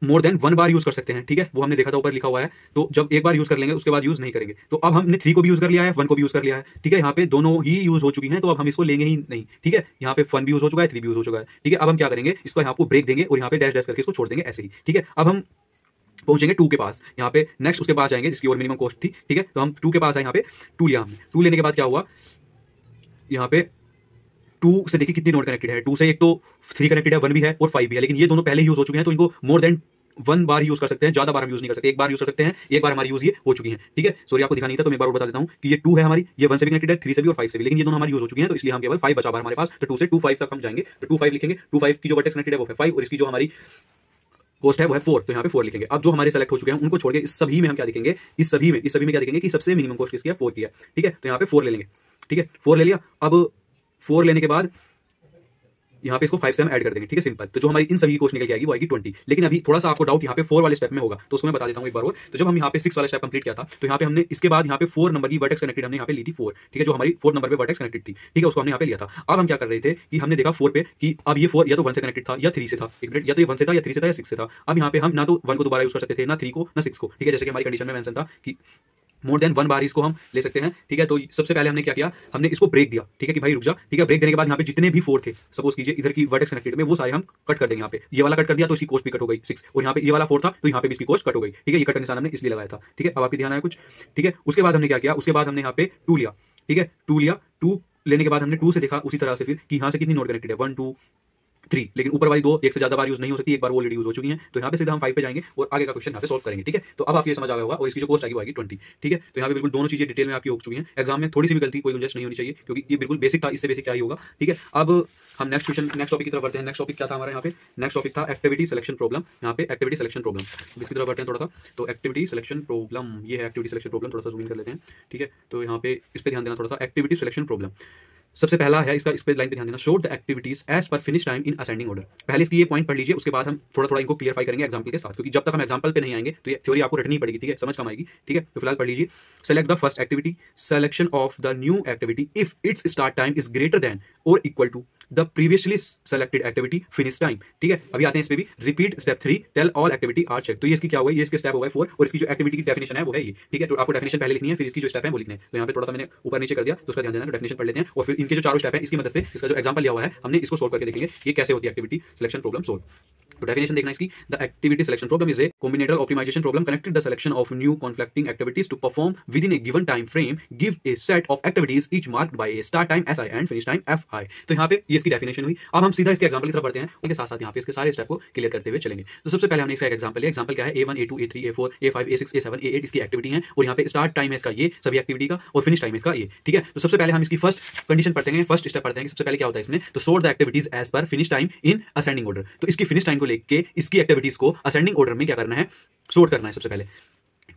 मोर देन 1 बार यूज कर सकते हैं। ठीक है, वो हमने देखा था, ऊपर लिखा हुआ है। तो जब एक बार यूज कर लेंगे उसके बाद यूज नहीं करेंगे। तो अब हमने 3 को भी यूज कर लिया है, 1 को भी यूज कर लिया है। ठीक है, यहाँ पे दोनों ही यूज हो चुकी हैं, तो अब हम इसको लेंगे ही नहीं। ठीक है, यहाँ पे 1 भी यूज हो चुका है, 3 भी यूज हो चुका है। ठीक है, अब हम क्या करेंगे, इसको यहाँ पे ब्रेक देंगे और यहाँ पे डैश डैश करके इसको छोड़ देंगे ऐसे ही। ठीक है, अब हम पहुंचेंगे 2 के पास, यहाँ पे नेक्स्ट उसके पास जाएंगे जिसकी और मिनिमम कॉस्ट थी। ठीक है, तो हम 2 के पास आए, यहाँ पे 2 लिया हमने। 2 लेने के बाद क्या हुआ, यहाँ पे 2 से देखिए कितनी नोड कनेक्टेड है। 2 से एक तो 3 कनेक्टेड है, 1 भी है और 5 भी है, लेकिन ये दोनों पहले यूज हो चुके हैं, तो इनको मोर देन 1 बार यूज कर सकते हैं, ज्यादा बार हम यूज नहीं कर सकते। एक बार यूज कर सकते हैं, एक बार हमारी यूज ये हो चुकी है। ठीक है, सॉरी आपको दिखा नहीं था, तो मैं एक बार और बता देता हूं कि ये 2 है हमारी, ये 1 से भी कनेक्टेड है, 3 से भी और 5 से भी, लेकिन ये दोनों हमारी यूज हो चुकी हैं, तो इसलिए हम केवल 5 बचा हुआ हमारे पास। तो 2 से 2 5 तक हम जाएंगे, तो 2 5 लिखेंगे। 2 5 की जो वर्टेक्स कनेक्टेड है वो है 5 और इसकी जो हमारी कॉस्ट है वो है 4, तो यहाँ पे 4 लिखेंगे। अब जो हमारे सेलेक्ट हो चुके हैं उनको छोड़ के इस सभी में हम क्या दिखेंगे, इस सभी में क्या दिखेंगे कि सबसे मिनिमम कॉस्ट किसकी है 4 की है। ठीक है, तो यहाँ पे 4 ले लेंगे। ठीक है, 4 ले लिया। अब 4 लेने के बाद यहाँ पे इसको 5 से हम ऐड कर देंगे। ठीक है, सिंपल। तो जो हमारी इन सभी की कॉस्ट निकल के आएगी वो आएगी 20। लेकिन अभी थोड़ा सा आपको डाउट यहाँ पे 4 वाले स्टेप में होगा, तो उसको मैं बता देता हूँ एक बार और। तो जब हम यहाँ पे 6 वाला स्टेप कंप्लीट किया था, तो यहाँ पे हमने इसके बाद यहाँ पे 4 नंबर की वर्टेक्स कनेक्टेड हमने यहाँ पे ली थी 4। ठीक है, जो हमारी 4 नंबर पे वर्टेक्स कनेक्टेड थी। ठीक है, उसको हमने यहाँ पे लिया था। अब हम क्या कर रहे थे कि हमने देखा 4 पे कि अब ये 4 या तो 1 से कनेक्टेड था या 3 से था, एक मिनट, या तो ये 1 से था या 3 से था या 6 से था। अब यहाँ पे हम ना तो 1 को दोबारा यूज कर सकते थे, ना 3 को, ना 6 को। ठीक है, जैसे कि हमारी कंडीशन में मेंशन था कि मोर देन 1 बार इसको हम ले सकते हैं। ठीक है, तो सबसे पहले हमने क्या किया, हमने इसको ब्रेक दिया। ठीक है, कि भाई रुक जा। ठीक है, ब्रेक देने के बाद यहाँ पे जितने भी 4 थे, सपोज कीजिए इधर की वर्टेक्स कनेक्टेड में, वो सारे हम कट कर देंगे। यहाँ पे ये वाला कट कर दिया तो इसकी कॉस्ट भी कट हो गई 6, और यहाँ पे ये वाला 4 था तो यहाँ पे भी इसकी कॉस्ट कट हो गई। ठीक है, ये कट का निशान हमने इसलिए लगाया था। ठीक है, अब आपके ध्यान आया कुछ। ठीक है, उसके बाद हमने क्या किया, उसके बाद हमने यहाँ पे 2 लिया। ठीक है, 2 लिया। 2 लेने के बाद हमने 2 से देखा उसी तरह से फिर कि यहाँ से कितनी नोड कनेक्टेड है, 1 2 3, लेकिन ऊपर वाली 2 एक से ज्यादा बार यूज नहीं हो सकती, एक बार वो ऑलरेडी यूज हो चुकी हैं। तो यहाँ पे सीधा हम 5 पे जाएंगे और आगे का क्वेश्चन यहाँ पे सॉल्व करेंगे। ठीक है, तो अब आप ये समझ आ गया होगा और इसकी जो कॉस्ट आएगी वो आएगी 20। ठीक है, तो यहाँ पे बिल्कुल दोनों चीजें डिटेल में आपकी हो चुकी हैं। एग्जाम में थोड़ी सी भी गलती कोई गुंजाइश नहीं होनी चाहिए, क्योंकि ये बिल्कुल बेसिक था, इससे बेसिक क्या ही होगा। ठीक है, अब हम नेक्स्ट टॉपिक की तरफ बढ़ते हैं। नेक्स्ट टॉपिक क्या था हमारा यहाँ पे? नेक्स्ट टॉपिक था एक्टिविटी सिलेक्शन प्रॉब्लम। यहाँ पे एक्टिविटी सिलेक्शन प्रॉब्लम, इसकी तरफ बढ़ते हैं थोड़ा सा। तो एक्टिविटी सिलेक्शन प्रॉब्लम, ये है एक्टिविटी सिलेक्शन प्रॉब्लम। थोड़ा सा जूम इन कर लेते हैं। ठीक है, तो यहाँ पे इस पे ध्यान देना थोड़ा सा। एक्टिविटी सिलेक्शन प्रॉब्लम सबसे पहला है इसका, इस पे लाइन पे ध्यान देना। Show the activities as per finish time in ascending order. पहले इसकी ये पॉइंट पढ़ लीजिए, उसके बाद हम थोड़ा थोड़ा इनको क्लियरफाई करेंगे एग्जांपल के साथ, क्योंकि जब तक हम एग्जांपल पे नहीं आएंगे तो ये थ्योरी आपको रटनी पड़ेगी। ठीक है, समझ कम आएगी। ठीक है, तो फिलहाल पढ़ लीजिए। Select the first activity, selection of the new activity if its start time is greater than or equal to the previously selected activity finish time. ठीक है, अभी आते हैं इस पे भी। Repeat step 3, till all activity are check. तो ये इसकी क्या हुआ, ये इसके स्टेप हो गए 4 और इसकी जो एक्टिविटी की डेफिनेशन है वो है ये। ठीक है, तो आपको डेफिनेशन पहले लिखनी है, फिर इसकी जो स्टेप है वो लिखने हैं। तो यहाँ पे थोड़ा सा मैंने ऊपर नीचे कर दिया, तो उसका ध्यान देना। तो डेफिनेशन पढ़ लेते हैं और फिर इनके जो चारों स्टेप है इसकी मदद से इसका जो एग्जांपल लिया हुआ है हमने इसको सोल्व करके देखेंगे ये कैसे होती है एक्टिविटी सिलेक्शन प्रॉब्लम सोल्व। तो डेफिनेशन देखना इसकी। The activity selection problem is a combinatorial optimization problem connected the selection of non conflicting activities to perform within a given time frame, give a set of activities each marked by a start time S I and finish time F I. तो यहाँ पे ये इसकी definition हुई। अब हम सीधा इसके एग्जांपल की तरफ बढ़ते हैं, उसके साथ साथ यहाँ पे इसके सारे स्टेप को क्लियर करते हुए चलेंगे। तो सबसे पहले हमने इसका एग्जांपल लिया। एग्जांपल क्या है? A1 A2 A3 A4 A5 A6 A7 A8 इसकी एक्टिविटी है और यहाँ पे स्टार्ट टाइम है इसका ये सभी एक्टिविटी का और फिनिश टाइम है इसका ये। ठीक है, तो सबसे पहले हम इसकी फर्स्ट कंडीशन पढ़ते हैं, फर्स्ट स्टेप पढ़ते हैं। सबसे पहले क्या होता है इसमें? तो sort the activities as per finish time in ascending order. तो इसकी फिनिश टाइम को लेके इसकी एक्टिविटीज को असेंडिंग ऑर्डर में क्या करना है? सॉर्ट करना है। सबसे पहले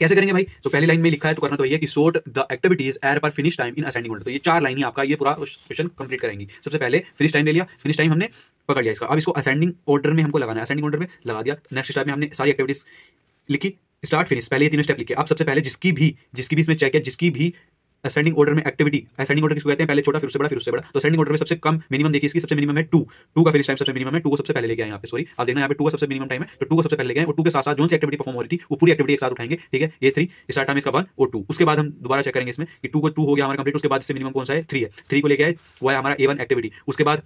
कैसे करेंगे भाई? तो पहली लाइन में लिखा है तो करना तो ये कि sort the activities as per finish time in ascending order. तो ये 4 लाइन ही आपका ये पूरा क्वेश्चन कंप्लीट करेंगी। सबसे पहले फिनिश टाइम ले लिया, फिनिश टाइम हमने पकड़ लिया इसका। अब इसको असेंडिंग ऑर्डर में हमको लगाना है, असेंडिंग ऑर्डर में लगा दिया। नेक्स्ट स्टेप में हमने सारी एक्टिविटीज लिखी, स्टार्ट फिनिश, पहले ये तीनों स्टेप लिखे। अब सबसे पहले जिसकी भी इसमें चेक है, जिसकी भी असेंडिंग ऑर्डर में एक्टिविटी, असेंडिंग ऑर्डर किसको कहते हैं? पहले छोटा फिर उससे बड़ा फिर उससे बड़ा। तो असेंडिंग ऑर्डर में सबसे कम मिनिमम देखिए इसकी, सबसे मिनिमम है 2 का फिनिश टाइम सबसे मिनिमम है। 2 को सबसे पहले लेके आए यहाँ पे, सॉरी आप देखना यहाँ पे 2 का सबसे मिनिमम टाइम है, तो 2 को सबसे पहले लेके आए और 2 के साथ साथ जो सी एक्टिविटी परफॉर्म हो रही थी वो पूरी एक्टिविटी एक साथ उठाएंगे। ठीक है, ये 3 स्टार्ट टाइम इसका 1 और 2। उसके बाद हम दोबारा चेक करेंगे इसमें कि 2 को 2 हो गया हमारा कंप्लीट। उसके बाद इससे मिनिमम कौन सा है? 3 है, 3 को लेके आए वो है हमारा A1 एक्टिविटी। उसके बाद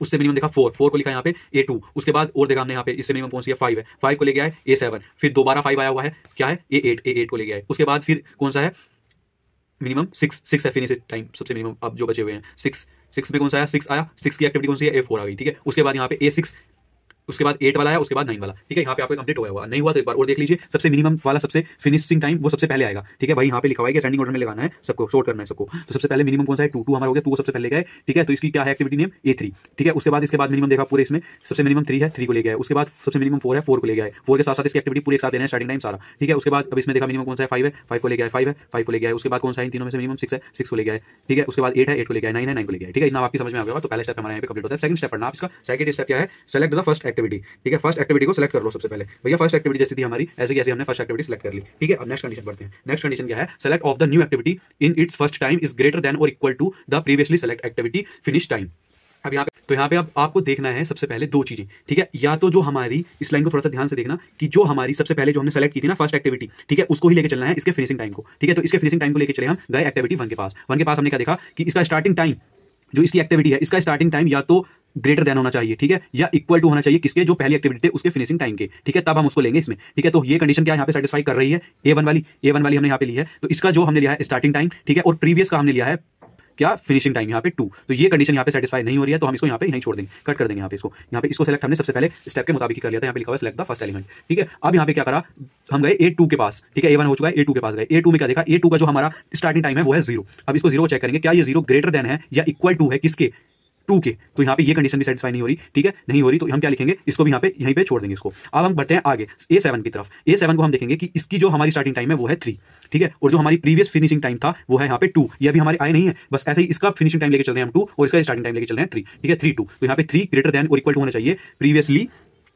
उससे मिनिमम देखा 4 को लिखा यहाँ पे A2। उसके बाद और देखा हमने यहाँ पे इससे मिनिमम कौन सी है? 5 है, 5 को लेके आए A7। फिर दोबारा 5 आया हुआ है, क्या है? A8 को लेके आए। उसके बाद फिर कौन सा है मिनिमम? 6 है फिनिश टाइम सबसे मिनिमम। अब जो बचे हुए हैं 6 में कौन सा आया? 6 आया, 6 की एक्टिविटी कौन सी है? A4 आ गई। ठीक है, उसके बाद यहाँ पे A6, उसके बाद 8 वाला आया, उसके बाद 9 वाला। ठीक है, यहाँ पे आपको कंप्लीट हुआ नहीं हुआ तो एक बार और देख लीजिए। सबसे मिनिमम वाला सबसे फिनिशिंग टाइम वो सबसे पहले आएगा। ठीक है भाई, यहाँ पे लिखा हुआ है कि असेंडिंग ऑर्डर में लगाना है सबको, शॉर्ट करना है सबको। तो सबसे पहले मिनिमम कौन सा है? 2 हमारा हो गया, 2 को सबसे पहले गए। ठीक है, तो इसकी क्या है एक्टिविटी नेम? A3। ठीक है, उसके बाद मिनिमम देखा पूरे इसमें सबसे मिनिमम 3 है, 3 को ले गए। उसके बाद सबसे मिनिमम 4 है, 4 को ले गए। 4 के साथ साथ इसकी एक्टिविटी पूरे एक साथ लेना है, स्टार्टिंग टाइम सारा। ठीक है, उसके बाद अब इसमें देखा मिनिमम कौन सा है? 5 है, 5 को ले गए, 5 है, 5 को ले गए। उसके बाद कौन सा है इन तीनों में से मिनिमम? 6 है, 6 को ले गए। ठीक है, उसके बाद 8 है, 8 को ले गए, 9 है, 9 को ले गए। ठीक है, इतना आपकी समझ में आ गया। तो पहला स्टेप हमारा यहाँ पे कंप्लीट होता है। सेकंड स्टेप पढ़ना आप इसका। सेकंड स्टेप क्या है? Select the first activity. ठीक है, फर्स्ट एक्टिविटी को सेलेक्ट कर लो सबसे पहले। भैया फर्स्ट एक्टिविटी जैसी थी हमारी, ऐसे कैसे हमने फर्स्ट एक्टिविटी सेलेक्ट कर ली। ठीक है, अब नेक्स्ट कंडीशन पढ़ते हैं। नेक्स्ट कंडीशन क्या है? Select of the new activity in its first time is greater than or equal to the previously select activity finish time. अब यहाँ पे अब आपको देखना है सबसे पहले 2 चीजें। ठीक है, या तो जो हमारी इस लाइन को थोड़ा सा ध्यान से देखना कि जो हमारी सबसे पहले जो हमने सेलेक्ट की थी ना फर्स्ट एक्टिविटी, ठीक है, उसको ही लेके चलना है इसके फिनिशिंग टाइम को। ठीक है, तो इसके फिनिशिंग टाइम को लेके चले हम गए एक्टिविटी 1 के पास। 1 के पास हमने क्या देखा कि इसका स्टार्टिंग टाइम जो इसकी एक्टिविटी है, इसका स्टार्टिंग टाइम या तो ग्रेटर देन होना चाहिए, ठीक है, या इक्वल टू होना चाहिए किसके? जो पहली एक्टिविटी थे उसके फिनिशिंग टाइम के। ठीक है, तब हम उसको लेंगे इसमें। ठीक है, तो ये कंडीशन क्या यहाँ पे सेटिस्फाई कर रही है? A1 वाली हमने यहाँ पे ली है। तो इसका जो हमने लिया है स्टार्टिंग टाइम, ठीक है, और प्रीवियस का हमने लिया है क्या? फिनिशिंग टाइम यहाँ पे 2। तो ये कंडीशन यहाँ पे सेटिस्फाई नहीं हो रही है, तो हम इसको यहाँ पे यहीं छोड़ देंगे, कट कर देंगे यहाँ पे इसको। यहाँ पे इसको सेलेक्ट हमने सबसे पहले स्टेप के मुताबिक कर लिया था। यहाँ पे लिखा हुआ सेलेक्ट द फर्स्ट एलिमेंट। ठीक है, अब यहाँ पे क्या करा? हम गए A2 के पास। ठीक है, A1 हो चुका है, A2 के पास गए। A2 में क्या देखा? A2 का जो हमारा स्टार्टिंग टाइम है वो है 0। अब इसको 0 को चेक करेंगे, क्या ये 0 ग्रेटर देन है या इक्वल टू है किसके? 2 के। तो यहाँ पे ये कंडीशन भी सेटिस्फाई नहीं हो रही। ठीक है, नहीं हो रही, तो हम क्या लिखेंगे? इसको भी यहाँ पे यहीं पे छोड़ देंगे इसको। अब हम बढ़ते हैं आगे A7 की तरफ। A7 को हम देखेंगे कि इसकी जो हमारी स्टार्टिंग टाइम है वो है 3। ठीक है, और जो हमारी प्रीवियस फिनिशिंग टाइम था वो है यहाँ पे 2। ये अभी हमारे आए नहीं है, बस ऐसे ही इसका फिनिशिंग टाइम लेके चल रहे हैं हम 2 और इसका स्टार्टिंग टाइम लेके चल रहे हैं 3। ठीक है, 3 2। तो यहाँ पे 3 greater than or equal to होना चाहिए प्रीवियसली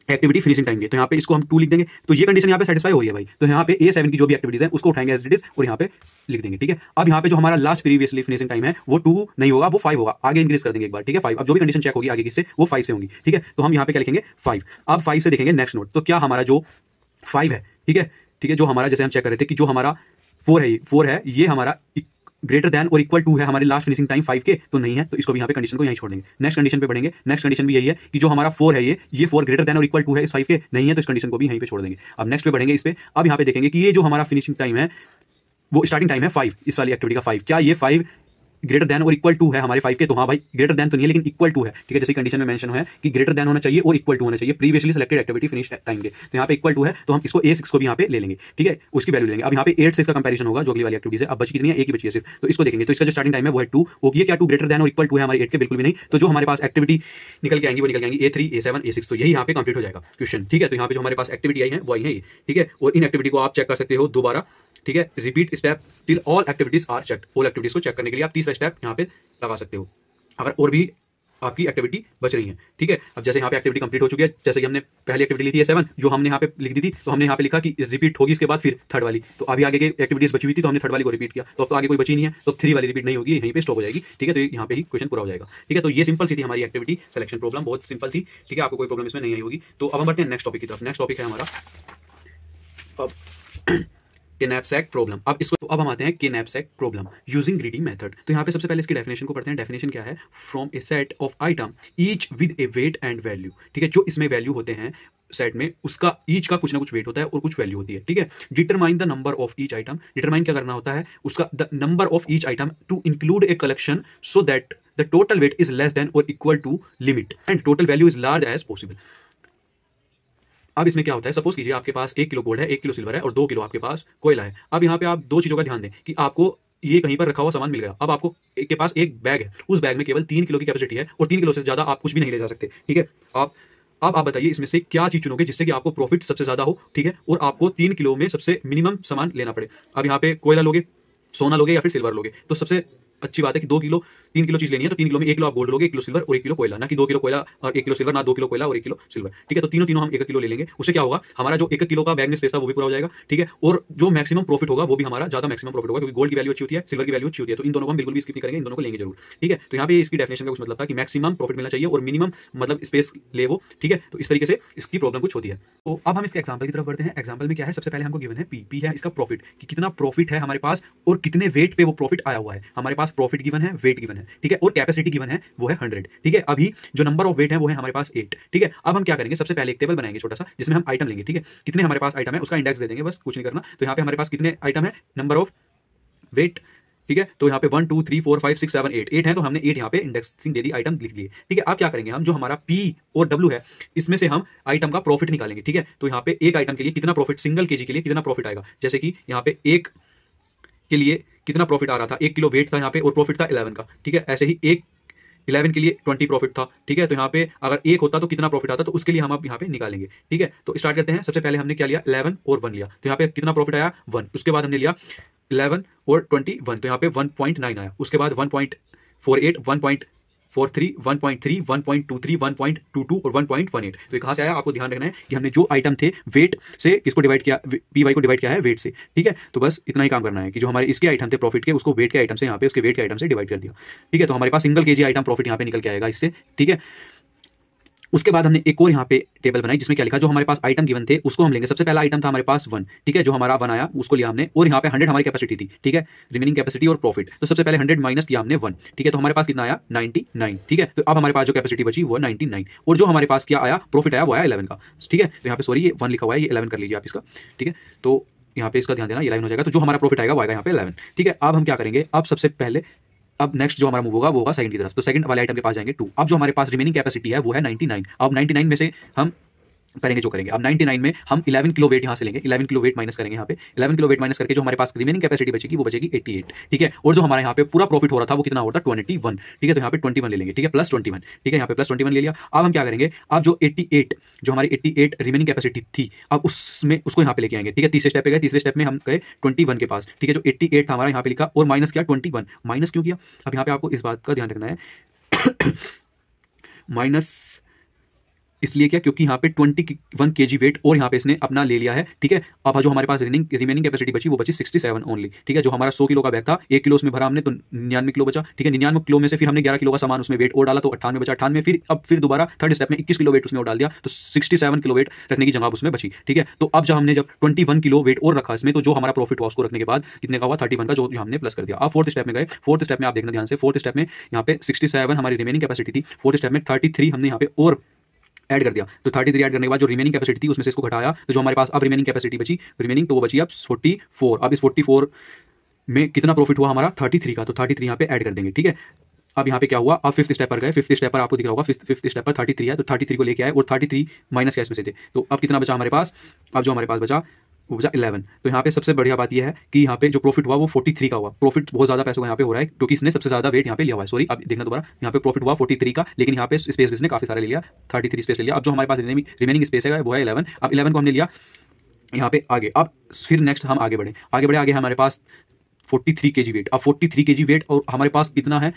एक्टिविटी फिनिशिंग टाइम के। तो यहाँ पे इसको हम 2 लिख देंगे। तो ये कंडीशन यहाँ पे सेटिस्फाई हो रही है भाई। तो यहाँ पे A7 की जो भी एक्टिविटीज है उसको उठाएंगे एज इट इज और यहाँ पे लिख देंगे। ठीक है, अब यहाँ पे जो हमारा लास्ट प्रीवियसली फिनिशिंग टाइम है वो 2 नहीं होगा, वो 5 होगा। आगे इंक्रीज कर देंगे एक बार। ठीक है, 5। अब जो भी कंडीशन चेक होगी आगे किससे? वो 5 से होंगी। ठीक है, तो हम यहाँ पे क्या लिखेंगे? 5। अब 5 से देखेंगे नेक्स्ट नोट। तो क्या हमारा जो 5 है, ठीक है, जो हमारा जैसे हम चेक कर रहे थे कि जो हमारा 4 है ये हमारा greater than or equal to है हमारी लास्ट फिनिशिंग टाइम 5 के, तो नहीं है, तो इसको भी यहाँ पे कंडीशन को यहीं छोड़ देंगे। नेक्स्ट कंडीशन पे बढ़ेंगे। नेक्स्ट कंडीशन भी यही है कि जो हमारा 4 है ये 4 greater than or equal to है इस 5 के, नहीं है, तो इस कंडीशन को भी यहीं पे छोड़ देंगे। अब नेक्स्ट पे बढ़ेंगे इस पे। अब यहाँ पे देखेंगे कि ये जो हमारा फिनिशिंग टाइम है वो स्टार्टिंग टाइम है 5, इस वाली एक्टिविटी का 5, क्या ये 5 greater than or equal to है हमारे 5 के, तो हाँ भाई ग्रेटर देन तो नहीं है लेकिन इक्वल टू है, ठीक है, जैसे कंडीशन में मेंशन है कि ग्रेटर देन होना चाहिए और इक्वल टू होना चाहिए previously selected activity finish time के, तो यहाँ पे इक्वल टू है तो हम इसको A6 को भी यहाँ पे ले लेंगे, ठीक है, उसकी वैल्यू लेंगे। अब यहाँ पे 8 से इसका कंपैरिजन होगा जो अगली वाली एक्टिविटी है, अब बची कितनी है, एक ही बची है सिर्फ, तो इसको देखेंगे, तो इसका जो स्टार्टिंग टाइम है वो है 2, वो ये क्या 2 greater than or equal to है हमारे 8 के, बिल्कुल भी नहीं, तो जो हमारे पास एक्टिविटी निकल के आएंगी वो निकल के आएंगी A3 A7 A6, तो यही यहाँ पे कंप्लीट हो जाएगा क्वेश्चन, ठीक है। तो यहाँ पे जो हमारे पास एक्टिविटी आई है वो आई है ये, ठीक है, और इन एक्टिविटी को आप चेक कर सकते हो दोबारा, ठीक है, repeat step till all activities are checked, all activities को चेक करने के लिए आप तीसरा स्टेप यहाँ पे लगा सकते हो अगर और भी आपकी एक्टिविटी बच रही है, ठीक है। अब जैसे यहाँ पे एक्टिविटी कंप्लीट हो चुकी है, जैसे कि हमने पहली एक्टिविटी ली थी 7 जो हमने यहाँ पे लिख दी थी, तो हमने यहाँ पे लिखा कि रिपीट होगी इसके बाद फिर थर्ड वाली, तो अभी आगे की एक्टिविटीज बची हुई थी तो हमने थर्ड वाली को रिपीट किया, तो अब तो आगे कोई बची नहीं है, तो 3 वाली रिपीट नहीं होगी, यहीं पे स्टॉप हो जाएगी, ठीक है, तो यहाँ पे ही क्वेश्चन पूरा हो जाएगा, ठीक है। तो ये सिंपल सी थी हमारी एक्टिविटी सिलेक्शन प्रॉब्लम, बहुत सिंपल थी, ठीक है, आपको कोई प्रॉब्लम इसमें नहीं आई होगी। तो अब हम बढ़ते हैं नेक्स्ट टॉपिक की तरफ। नेक्स्ट टॉपिक है हमारा अब knapsack प्रॉब्लम। अब इसको अब हम आते हैं knapsack problem using greedy method. तो यहाँ पे सबसे पहले इसकी डेफिनेशन को पढ़ते हैं। डेफिनेशन क्या है, from a set of item each with a weight and value, ठीक है, जो इसमें वैल्यू होते हैं सेट में उसका ईच का कुछ ना कुछ वेट होता है और कुछ वैल्यू होती है, ठीक है। Determine the number of each item, determine क्या करना होता है, उसका the number of each item to include a collection so that the total weight is less than or equal to limit and total value is large as possible. अब इसमें क्या होता है, सपोज कीजिए आपके पास 1 किलो गोल्ड है, 1 kilo silver है और 2 किलो आपके पास कोयला है। अब यहाँ पे आप दो चीजों का ध्यान दें कि आपको ये कहीं पर रखा हुआ सामान मिल गया, अब आपको एक के पास एक बैग है, उस बैग में केवल 3 किलो की कैपेसिटी है और 3 किलो से ज्यादा आप कुछ भी नहीं ले जा सकते, ठीक है। अब आप बताइए इसमें से क्या चीज चुनोगे जिससे कि आपको प्रॉफिट सबसे ज्यादा हो, ठीक है, और आपको 3 किलो में सबसे मिनिमम सामान लेना पड़े। अब यहाँ पे कोयला लोगे, सोना लोगे या फिर सिल्वर लोगे, तो सबसे अच्छी बात है कि 2 किलो 3 किलो चीज लेनी है, तो 3 किलो में 1 किलो आप गोल्ड लोगे, 1 किलो सिल्वर और 1 किलो कोयला, ना कि 2 किलो कोयला और 1 किलो सिल्वर, ना 2 किलो कोयला और 1 किलो सिल्वर, ठीक है। तो तीनों हम 1 किलो ले लेंगे, उससे क्या होगा, हमारा जो 1 किलो का बैग में स्पेस था वो भी पूरा हो जाएगा, ठीक है, और जो मैक्सिमम प्रॉफिट होगा वो भी हमारा ज्यादा मैक्सिमम प्रॉफिट होगा, क्योंकि गोल्ड की वैल्यू अच्छी होती है, सिल्वर की वैल्यू अच्छी होती है, तो इन दोनों को हम बिल्कुल भी स्किप नहीं करेंगे, इन दोनों को लेंगे जरूर, ठीक है। तो यहाँ पे इसकी डेफिनेशन का कुछ मतलब था कि मैक्सिमम प्रॉफिट मिलना चाहिए और मिनिमम मतलब स्पेस ले वो, ठीक है। तो इस तरीके से इसकी प्रॉब्लम कुछ होती है। तो अब हम इसके एग्जांपल की तरफ बढ़ते हैं। एग्जांपल में क्या है, सबसे पहले हमको गिवन है पी है इसका प्रॉफिट, कि कितना प्रॉफिट है हमारे पास और कितने वेट पे वो प्रॉफिट आया हुआ है। हमारे पास प्रॉफिट गिवन है, वेट गिवन है, ठीक है, और कैपेसिटी गिवन है वो है 100, ठीक है। अभी जो नंबर ऑफ वेट है वो है हमारे पास 8, ठीक है। अब हम क्या करेंगे, सबसे पहले एक टेबल बनाएंगे छोटा सा जिसमें हम आइटम लेंगे, ठीक है, कितने हमारे पास आइटम है उसका इंडेक्स दे देंगे, बस कुछ नहीं करना। तो यहाँ पे हमारे पास कितने आइटम है, नंबर ऑफ वेट, ठीक है, तो यहाँ पे 1 2 3 4 5 6 7 8 है, तो हमने 8 यहाँ पे इंडेक्सिंग दे दी, आइटम लिख लिए, ठीक है। अब क्या करेंगे, हम जो हमारा P और W है इसमें से हम आइटम का प्रॉफिट निकालेंगे, ठीक है। तो यहाँ पे एक आइटम के लिए कितना प्रॉफिट, सिंगल केजी के लिए कितना प्रॉफिट आएगा, जैसे कि यहाँ पे एक के लिए कितना प्रॉफिट आ रहा था, 1 किलो वेट था यहाँ पे और प्रॉफिट था 11 का, ठीक है। ऐसे ही 11 के लिए 20 प्रॉफिट था, ठीक है। तो यहाँ पे अगर 1 होता तो कितना प्रॉफिट आता, तो उसके लिए हम अब यहाँ पे निकालेंगे, ठीक है। तो स्टार्ट करते हैं। सबसे पहले हमने क्या लिया, 11 और 1 लिया, तो यहाँ पे कितना प्रॉफिट आया 1। उसके बाद हमने लिया 11 और 21, तो यहाँ पे 1.9 आया। उसके बाद 1.48 1.43 1.3 1.23 1.22 और 1.18। तो कहाँ से आया, आपको ध्यान रखना है कि हमने जो आइटम थे वेट से किसको डिवाइड किया, पी वाई को डिवाइड किया है वेट से, ठीक है। तो बस इतना ही काम करना है कि जो हमारे इसके आइटम थे प्रॉफिट के, उसको वेट के आइटम से यहाँ पे उसके वेट के आइटम से डिवाइड कर दिया, ठीक है। तो हमारे पास सिंगल केजी आइटम प्रॉफिट यहाँ पे निकल के आएगा इससे, ठीक है। उसके बाद हमने एक और यहाँ पे टेबल बनाई जिसमें क्या लिखा, जो हमारे पास आइटम गिवन थे उसको हम लेंगे। सबसे पहला आइटम था हमारे पास 1, ठीक है, जो हमारा 1 आया उसको लिया हमने, और यहाँ पे 100 हमारी कैपेसिटी थी, ठीक है, रिमेनिंग कैपेसिटी और प्रॉफिट। तो सबसे पहले 100 माइनस किया हमने 1, ठीक है, तो हमारे पास कितना आया 99, ठीक है। तो अब हमारे पास जो कैपेसिटी बची वो 99, और जो हमारे पास क्या आया प्रॉफिट आया वो आया 11 का, ठीक है। तो यहाँ पे सॉरी ये 1 लिखा हुआ है, ये 11 कर लीजिए आप इसका, ठीक है। तो यहाँ पे इसका ध्यान देना, ये 11 हो जाएगा। तो जो हमारा प्रॉफिट आएगा वो आएगा यहाँ पे 11, ठीक है। अब हम क्या करेंगे, अब सबसे पहले अब नेक्स्ट जो हमारा मूव होगा वो होगा सेकंड की तरफ, तो सेकंड वाले आइटम के पास जाएंगे 2। अब जो हमारे पास रिमेनिंग कैपेसिटी है वो है 99। अब 99 में से हम करेंगे जो करेंगे, अब 99 में हम 11 किलो वेट यहाँ से लेंगे, 11 किलो वेट माइनस करेंगे, यहाँ पे 11 किलो वेट माइनस करके जो हमारे पास रिमेनिंग कैपेसिटी बचेगी वो बचेगी 88, ठीक है। और जो हमारे यहाँ पे पूरा प्रॉफिट हो रहा था वो कितना हो रहा था 21, ठीक है। तो यहाँ पे 21 ले लेंगे, ठीक है, प्लस 21, ठीक है, यहाँ पे प्लस 21 ले लिया। अब हम क्या करेंगे, अब जो 88 जो हमारी 88 रिमेनिंग कैपेसिटी थी, अब उसमें उसको यहाँ पे लेके आएंगे, ठीक है। तीसरे स्टेप पे गए, तीसरे स्टेप में हम गए 21 के पास, ठीक है। जो 88 था हमारा यहाँ पे लिखा और माइनस किया 21, माइनस क्यों किया, अब यहाँ पे आपको इस बात का ध्यान रखना है माइनस इसलिए क्या, क्योंकि यहाँ पे 21 केजी वेट और यहाँ पे इसने अपना ले लिया है, ठीक है। अब जो हमारे पास रिमेनिंग कैपेसिटी बची वो बची 67 ओनली, ठीक है। जो हमारा 100 किलो का बैग था 1 किलो उसमें भरा हमने, तो 99 किलो बचा, ठीक है। 99 किलो में से फिर हमने 11 किलो का सामान उसमें वेट और डाला, तो 98 बचा। 98 फिर दोबारा थर्ड स्टेप में 21 किलो वेट उसमें और डाल दिया, तो 67 किलो वेट रखने की जगह उसमें बची, ठीक है। तो अब जब हमने 21 किलो वेट और रखा इसमें, तो जो हमारा प्रॉफिट हुआ उसको रखने के बाद कितने का हुआ 31 का, जो हमने प्लस कर दिया। अब फोर्थ स्टेप में गए, फोर्थ स्टेप में आप देखना ध्यान से, फोर्थ स्टेप में यहाँ पे 67 हमारी रिमेनिंग कैपेसिटी थी, फोर्थ स्टेप में 33 हमने यहाँ पे और ऐड कर दिया। तो 33 ऐड करने के बाद जो रिमेनिंग कैपेसिटी थी उसमें से इसको घटाया, तो जो हमारे पास अब रिमेनिंग कैपेसिटी बची, रिमेनिंग तो वो बची अब 44। अब इस 44 में कितना प्रॉफिट हुआ हमारा 33 का, तो 33 यहाँ पे ऐड कर देंगे, ठीक है। अब यहाँ पे क्या हुआ, अब फिफ्थ स्टेप पर गए, फिफ्थ स्टेप पर आपको दिख रहा होगा, फिफ्थ स्टेप पर 33 है, तो 33 को लेके आए और 33 माइनस क्या इसमें से थे, तो अब कितना बचा हमारे पास, अब जो हमारे पास बचा वो बचा 11। तो यहाँ पे सबसे बढ़िया बात यह है कि यहाँ पे जो प्रॉफिट हुआ वो 43 का हुआ। प्रॉफिट बहुत ज्यादा पैसों का यहाँ पे हो रहा है क्योंकि इसने सबसे ज्यादा वेट यहाँ पे लिया हुआ है। सॉरी, अब देखना दोबारा, यहाँ पे प्रॉफिट हुआ 43 का, लेकिन यहाँ पे स्पेस इसने काफी सारा ले लिया, 33 स्पेस ले लिया। अब जो हमारे पास रिमेनिंग स्पेस है वो है 11। अब 11 को हमने लिया यहाँ पे आगे। अब फिर नेक्स्ट हम आगे बढ़े, आगे हमारे पास 43 केजी वेट। अब 43 केजी वेट और हमारे पास कितना है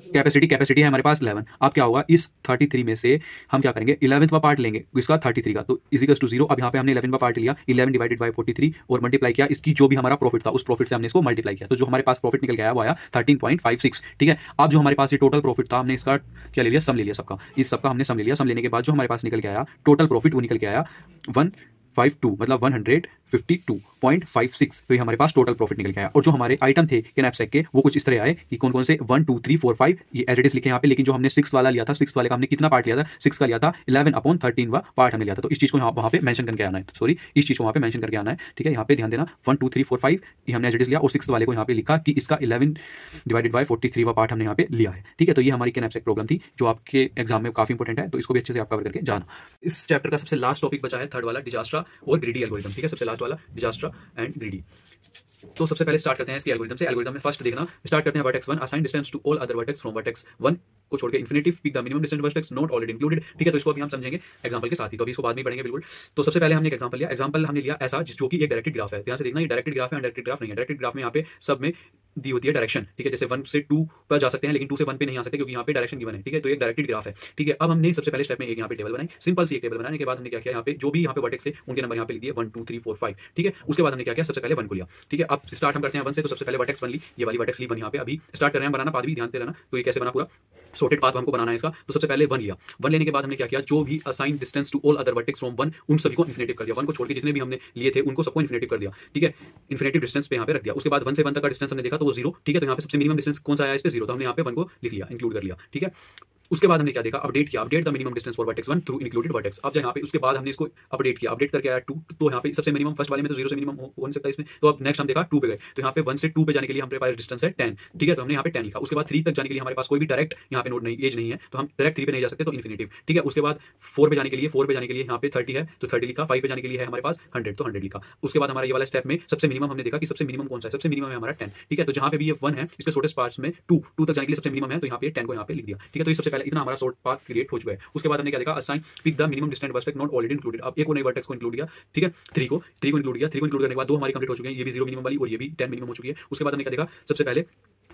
कैपेसिटी है हमारे पास 11। अब क्या होगा, इस 33 में से हम क्या करेंगे, 11वां पार्ट लेंगे इसका 33 का, तो इजिकल्स टू 0। अब यहाँ पे हमने 11वां पार्ट लिया, 11 डिवाइडेड बाय 43 और मल्टीप्लाई किया इसकी जो भी हमारा प्रॉफिट था उस प्रॉफिट से हमने इसको मल्टीप्लाई किया, तो जो हमारे पास प्रॉफिट निकल के आया वो आया 13.56, ठीक है। अब जो हमारे पास ये टोटल प्रॉफिट था हमने इसका क्या ले लिया, सम ले लिया सबका, इस सबका हमने सम ले लिया। सम लेने के बाद जो हमारे पास निकल के आया टोटल प्रॉफिट वो निकल के आया 152, मतलब 152.56। तो ये हमारे पास टोटल प्रॉफिट निकल के आया। और जो हमारे आइटम थे कैनैपसैक के वो कुछ इस तरह आए कि कौन कौन से 1 2 3 4 5 ये एज इट इज लिखे यहाँ पे, लेकिन जो हमने 6 वाला लिया था, 6 वाले का हमने कितना पार्ट लिया था, 6 का लिया था 11/13 पार्ट हमने लिया था। तो इस चीज को वहाँ पे मेंशन करके आना है, सॉरी इस चीज को वहाँ पे मेंशन करके आना है, ठीक है। यहाँ पे ध्यान देना 1 2 3 4 5 ये हमने एज इट इज लिया और 6 वाले को यहाँ पे लिखा कि इसका 11 डिवाइडेड बाय 43 पार्ट हमने यहाँ पे लिया है, ठीक है। तो ये हमारी कैनैपसैक प्रॉब्लम थी जो आपके एग्जाम में काफी इंपॉर्टेंट है, तो इसको भी अच्छे से आप कवर करके जाना। इस चैप्टर का सबसे लास्ट टॉपिक बचा है थर्ड वाला, डिजास्ट्रा और ग्रीडी एल्गोरिथम, ठीक है। सबसे लास्ट वाला डिजास्ट्रा एंड ग्रीडी। तो सबसे पहले स्टार्ट करते हैं इसके एल्गोरिथम से। एल्गोरिथम में फर्स्ट देखना, स्टार्ट करते हैं vertex 1, assign distance to all other vertex from vertex 1 को छोड़ के infinity, pick the minimum distance vertex not already included, ठीक है। तो इसको अभी हम समझेंगे एग्जांपल के साथ ही, तो अभी इसको बाद में पढ़ेंगे बिल्कुल। तो सबसे पहले हमने एक एग्जांपल लिया, एग्जांपल हमने लिया ऐसा जो कि एक डायरेक्टेड ग्राफ है। ध्यान से देखना, ये डायरेक्टेड ग्राफ है, अनडायरेक्टेड ग्राफ नहीं है। डायरेक्टेड ग्राफ में यहाँ पे सब में दी होती है डायरेक्शन, ठीक है। जैसे 1 से 2 पर जा सकते हैं लेकिन 2 से 1 पे नहीं आ सकते क्योंकि यहाँ पे डायरेक्शन गिवन है, ठीक है। तो एक डायरेक्टेड ग्राफ है, ठीक है। अब हमने सबसे पहले स्टेप में एक यहाँ पे टेबल बनाई, सिंपल सी एक टेबल बनाने के बाद हमने क्या किया, यहाँ पे जो भी यहाँ पे वर्टेक्स थे उनके नंबर यहाँ पे लिख दिए 1 2 3 4 5, ठीक है। उसके बाद हमने क्या किया, सबसे पहले 1 को लिया, ठीक है। अब स्टार्ट हम करते हैं 1 से, तो सबसे पहले वर्टेक्स 1 ली, ये वाली वर्टेक्स ली 1, यहाँ पे अभी स्टार्ट कर रहे हैं बनाना, पाथ भी ध्यान से रहना। तो ये कैसे बना, पूरा सॉर्टेड पाथ हमको बनाना है इसका। तो सबसे पहले 1 लिया, 1 लेने के बाद हमने क्या किया, जो भी assign distance to all other vertex from 1 उन सभी को इन्फिनिटिव कर दिया, 1 को छोड़ के जितने भी हमने लिए थे उनको सबको इन्फिनिटिव कर दिया, ठीक है। इन्फिनिटिव डिस्टेंस पे यहाँ पे रख दिया। उसके बाद 1 से 1 तक का डिस्टेंस हमने देखा तो वो 0, ठीक है। तो यहाँ पे सबसे मिनिमम डिस्टेंस कौन सा आया इस पे 0, तो हमने यहाँ पे 1 को लिख लिया, इंक्लूड कर लिया, ठीक है। उसके बाद हमने क्या देखा, अपडेट किया, update the minimum distance for vertex 1 through included vertex. अब यहाँ पे उसके बाद हमने इसको अपडेट किया, अपडेट करके आया 2, तो यहाँ पे सबसे मिनिमम फर्स्ट वाले में तो 0 से मिनिमम हो नहीं सकता इसमें, तो अब नेक्स्ट हम देखा 2 पे गए, तो यहाँ पे 1 से 2 पे जाने के लिए हमारे पास डिस्टेंस है 10, ठीक है। तो हमने यहाँ पे 10 लिखा। उसके बाद 3 तक जाने के लिए हमारे पास कोई भी डायरेक्ट यहाँ पे नोड नहीं, एज नहीं है, तो हम डायरेक्ट 3 पे नहीं जा सकते, तो इन्फिनिटिव, ठीक है। उसके बाद 4 पे जाने के लिए यहाँ पे 30 है तो 30 लिखा, 5 पे जाने के लिए है हमारे पास 100 तो 100 लिखा। उसके बाद हमारा ये वाला स्टेप में सबसे मिनिमम हमने देखा कि सबसे मिनिमम कौन सा है, सबसे मिनिमम है हमारा 10, ठीक है। तो जहाँ पे भी ये 1 है इसके शॉर्टेस्ट पार्ट्स में 2 तक जाने के लिए सबसे मिनिमम है, तो यहाँ पे 10 को यहाँ पे लिख दिया, ठीक है। तो सबसे पहले इतना हमारा शॉर्ट पाथ क्रिएट हो चुका है। उसके बाद हमने क्या देखा, assign pick the minimum distance vertex not already included. अब एक और नई वर्टेक्स को इंक्लूड किया, ठीक है, 3 को इंक्लूड किया। 3 को इंक्लूड करने के बाद 2 हमारी कंप्लीट हो चुकी है, ये भी 0 मिनिमम वाली और ये भी 10 मिनिमम हो चुकी है। उसके बाद हमने क्या देखा, सबसे पहले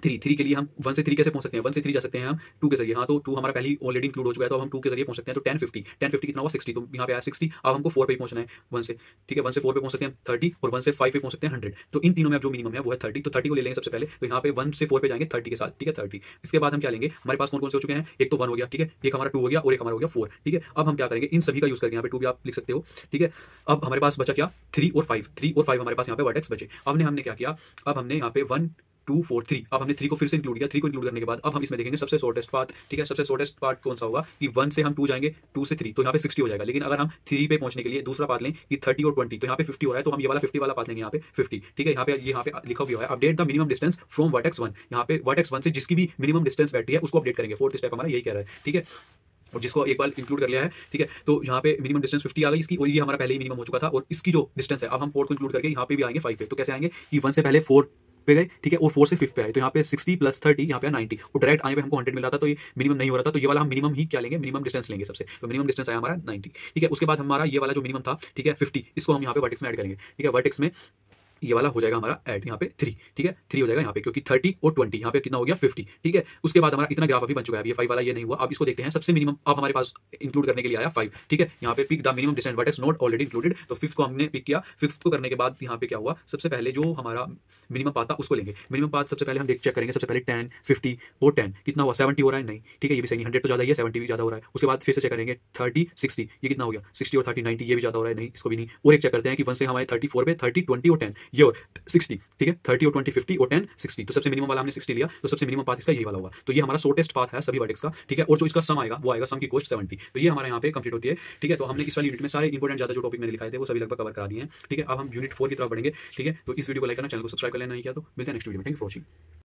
3 के लिए हम 1 से 3 कैसे पहुंच सकते हैं, 1 से 3 जा सकते हैं हम 2 के जरिए, हाँ तो 2 हमारा पहले ऑलरेडी इंक्लूड हो चुका है, तो अब हम 2 के जरिए पहुंच सकते हैं। तो 10 50 कितना हुआ 60, तो यहाँ पे आया 60। अब हमको 4 पे पहुंचना है 1 से, ठीक है। 1 से 4 पे पहुंच सकते हैं 30 और 1 से 5 पे पहुंच सकते हैं 100। तो इन तीनों में अब जो मिनिमम है वो है 30, तो 30 को ले लेंगे सबसे पहले। तो यहाँ पे 1 से 4 पे जाएंगे 30 के साथ, ठीक है 30। इसके बाद हम क्या लेंगे, हमारे पास कौन कौन से हो चुके हैं, एक तो 1 हो गया, ठीक है, एक हमारा 2 हो गया और एक हमारा हो गया 4, ठीक है। अब हम क्या करेंगे, इन सभी का यूज करके यहाँ पे 2 भी आप लिख सकते हो, ठीक है। अब हमारे पास बचा क्या, 3 और 5 हमारे पास यहाँ पे वर्टेक्स बचे। अब हमने क्या किया, अब हमने यहाँ पे 1 2 4 3, अब हमने 3 को फिर से इंक्लूड किया। 3 को इंक्लूड करने के बाद अब हम इसमें देखेंगे सबसे शॉर्टेस्ट पाथ, ठीक है। सबसे शॉर्टेस्ट पाथ कौन सा होगा कि 1 से हम 2 जाएंगे, 2 से 3 तो यहाँ पे 60 हो जाएगा। लेकिन अगर हम 3 पे पहुंचने के लिए दूसरा पाथ लें कि 30 और 20 तो यहाँ पे 50 हो रहा है, तो हम ये वाला 50 वाला पाथ लेंगे यहाँ पे 50, ठीक है। यहाँ पे लिखा हुआ है update the minimum distance from vertex 1, यहाँ पे वर्टेक्स 1 से जिसकी भी मिनिमम डिस्टेंस बैठी है उसको अपडेट करेंगे। फोर्थ स्टेप हमारा यही कह रहा है, ठीक है, और जिसको एक बार इंक्लूड कर लिया है, ठीक है। तो यहाँ पे मिनिमम डिस्टेंस 50 आ गई इसकी, और ये हमारा पहले ही मिनिमम हो चुका था, और इसकी जो डिस्टेंस है अब हम 4 को इंक्लूड करके यहाँ पे भी आएंगे 5 पे। तो कैसे आएंगे कि 1 से पहले 4 पे गए, ठीक है, और 4 से 5 पे आए, तो यहाँ पे 60 + 30 यहाँ पे 90, और डायरेक्ट आने पे हमको 100 मिल रहा था, तो ये मिनिमम नहीं हो रहा था, तो ये वाला हम मिनिमम ही क्या लेंगे, मिनिमम डिस्टेंस लेंगे सबसे। तो मिनिमम डिस्टेंस आया हमारा 90, ठीक है। उसके बाद हमारा ये वाला जो मिनिमम था, ठीक है 50, इसको हम यहाँ पे वर्टेक्स में ऐड करेंगे, ठीक है। वर्टेक्स में ये वाला हो जाएगा हमारा ऐड यहाँ पे 3, ठीक है 3 हो जाएगा यहाँ पे, क्योंकि 30 और 20 यहाँ पे कितना हो गया 50, ठीक है। उसके बाद हमारा इतना ग्राफ अभी बन चुका है, ये 5 वाला ये नहीं हुआ। अब इसको देखते हैं सबसे मिनिमम, अब हमारे पास इंक्लूड करने के लिए आया 5, ठीक है। यहाँ पे pick the minimum distance vertex not already included, तो 5th को हमने पिक किया। 5th को करने के बाद यहाँ पे क्या हुआ, सबसे पहले जो हमारा मिनिमम पाथ था उसको लेंगे। मिनिमम पाथ सबसे पहले हम चेक करेंगे, सबसे पहले 10 50 और 10 कितना हुआ 70 हो रहा है, नहीं, ठीक है, ये भी सही नहीं, 100 तो ज्यादा ही है, 70 भी ज्यादा हो रहा है। उसके बाद फिर से चेक करेंगे 30 60, ये कितना हो गया 60 और 30 90, ये भी ज्यादा हो रहा है, नहीं, इसको भी नहीं। और एक चेक करते हैं कि 1 से हमारे 34 पे 30 20 और 10 ये और 60, ठीक है, 30 और 20 50 और 10 60, तो सबसे मिनिमम वाला हमने 60 लिया, तो सबसे मिनिमम पाथ इसका यही वाला होगा। तो ये हमारा शॉर्टेस्ट पाथ है सभी वर्टेक्स का, ठीक है। और जो इसका सम आएगा वो आएगा सम की कॉस्ट 70। तो ये हमारे यहाँ पे कंप्लीट होती है, ठीक है। तो हमने इस वाली यूनिट में सारे इंपॉर्टेंट ज्यादा जो टॉपिक मैंने लिखाए थे वो सभी लगभग कवर करा दिए हैं, ठीक है। अब हम यूनिट 4 की तरफ बढ़ेंगे, ठीक है। तो इस वीडियो को लाइक करना, चैनल को सब्सक्राइब कर लेना नहीं किया तो। मिलते हैं नेक्स्ट वीडियो में, थैंक यू फॉर वॉचिंग।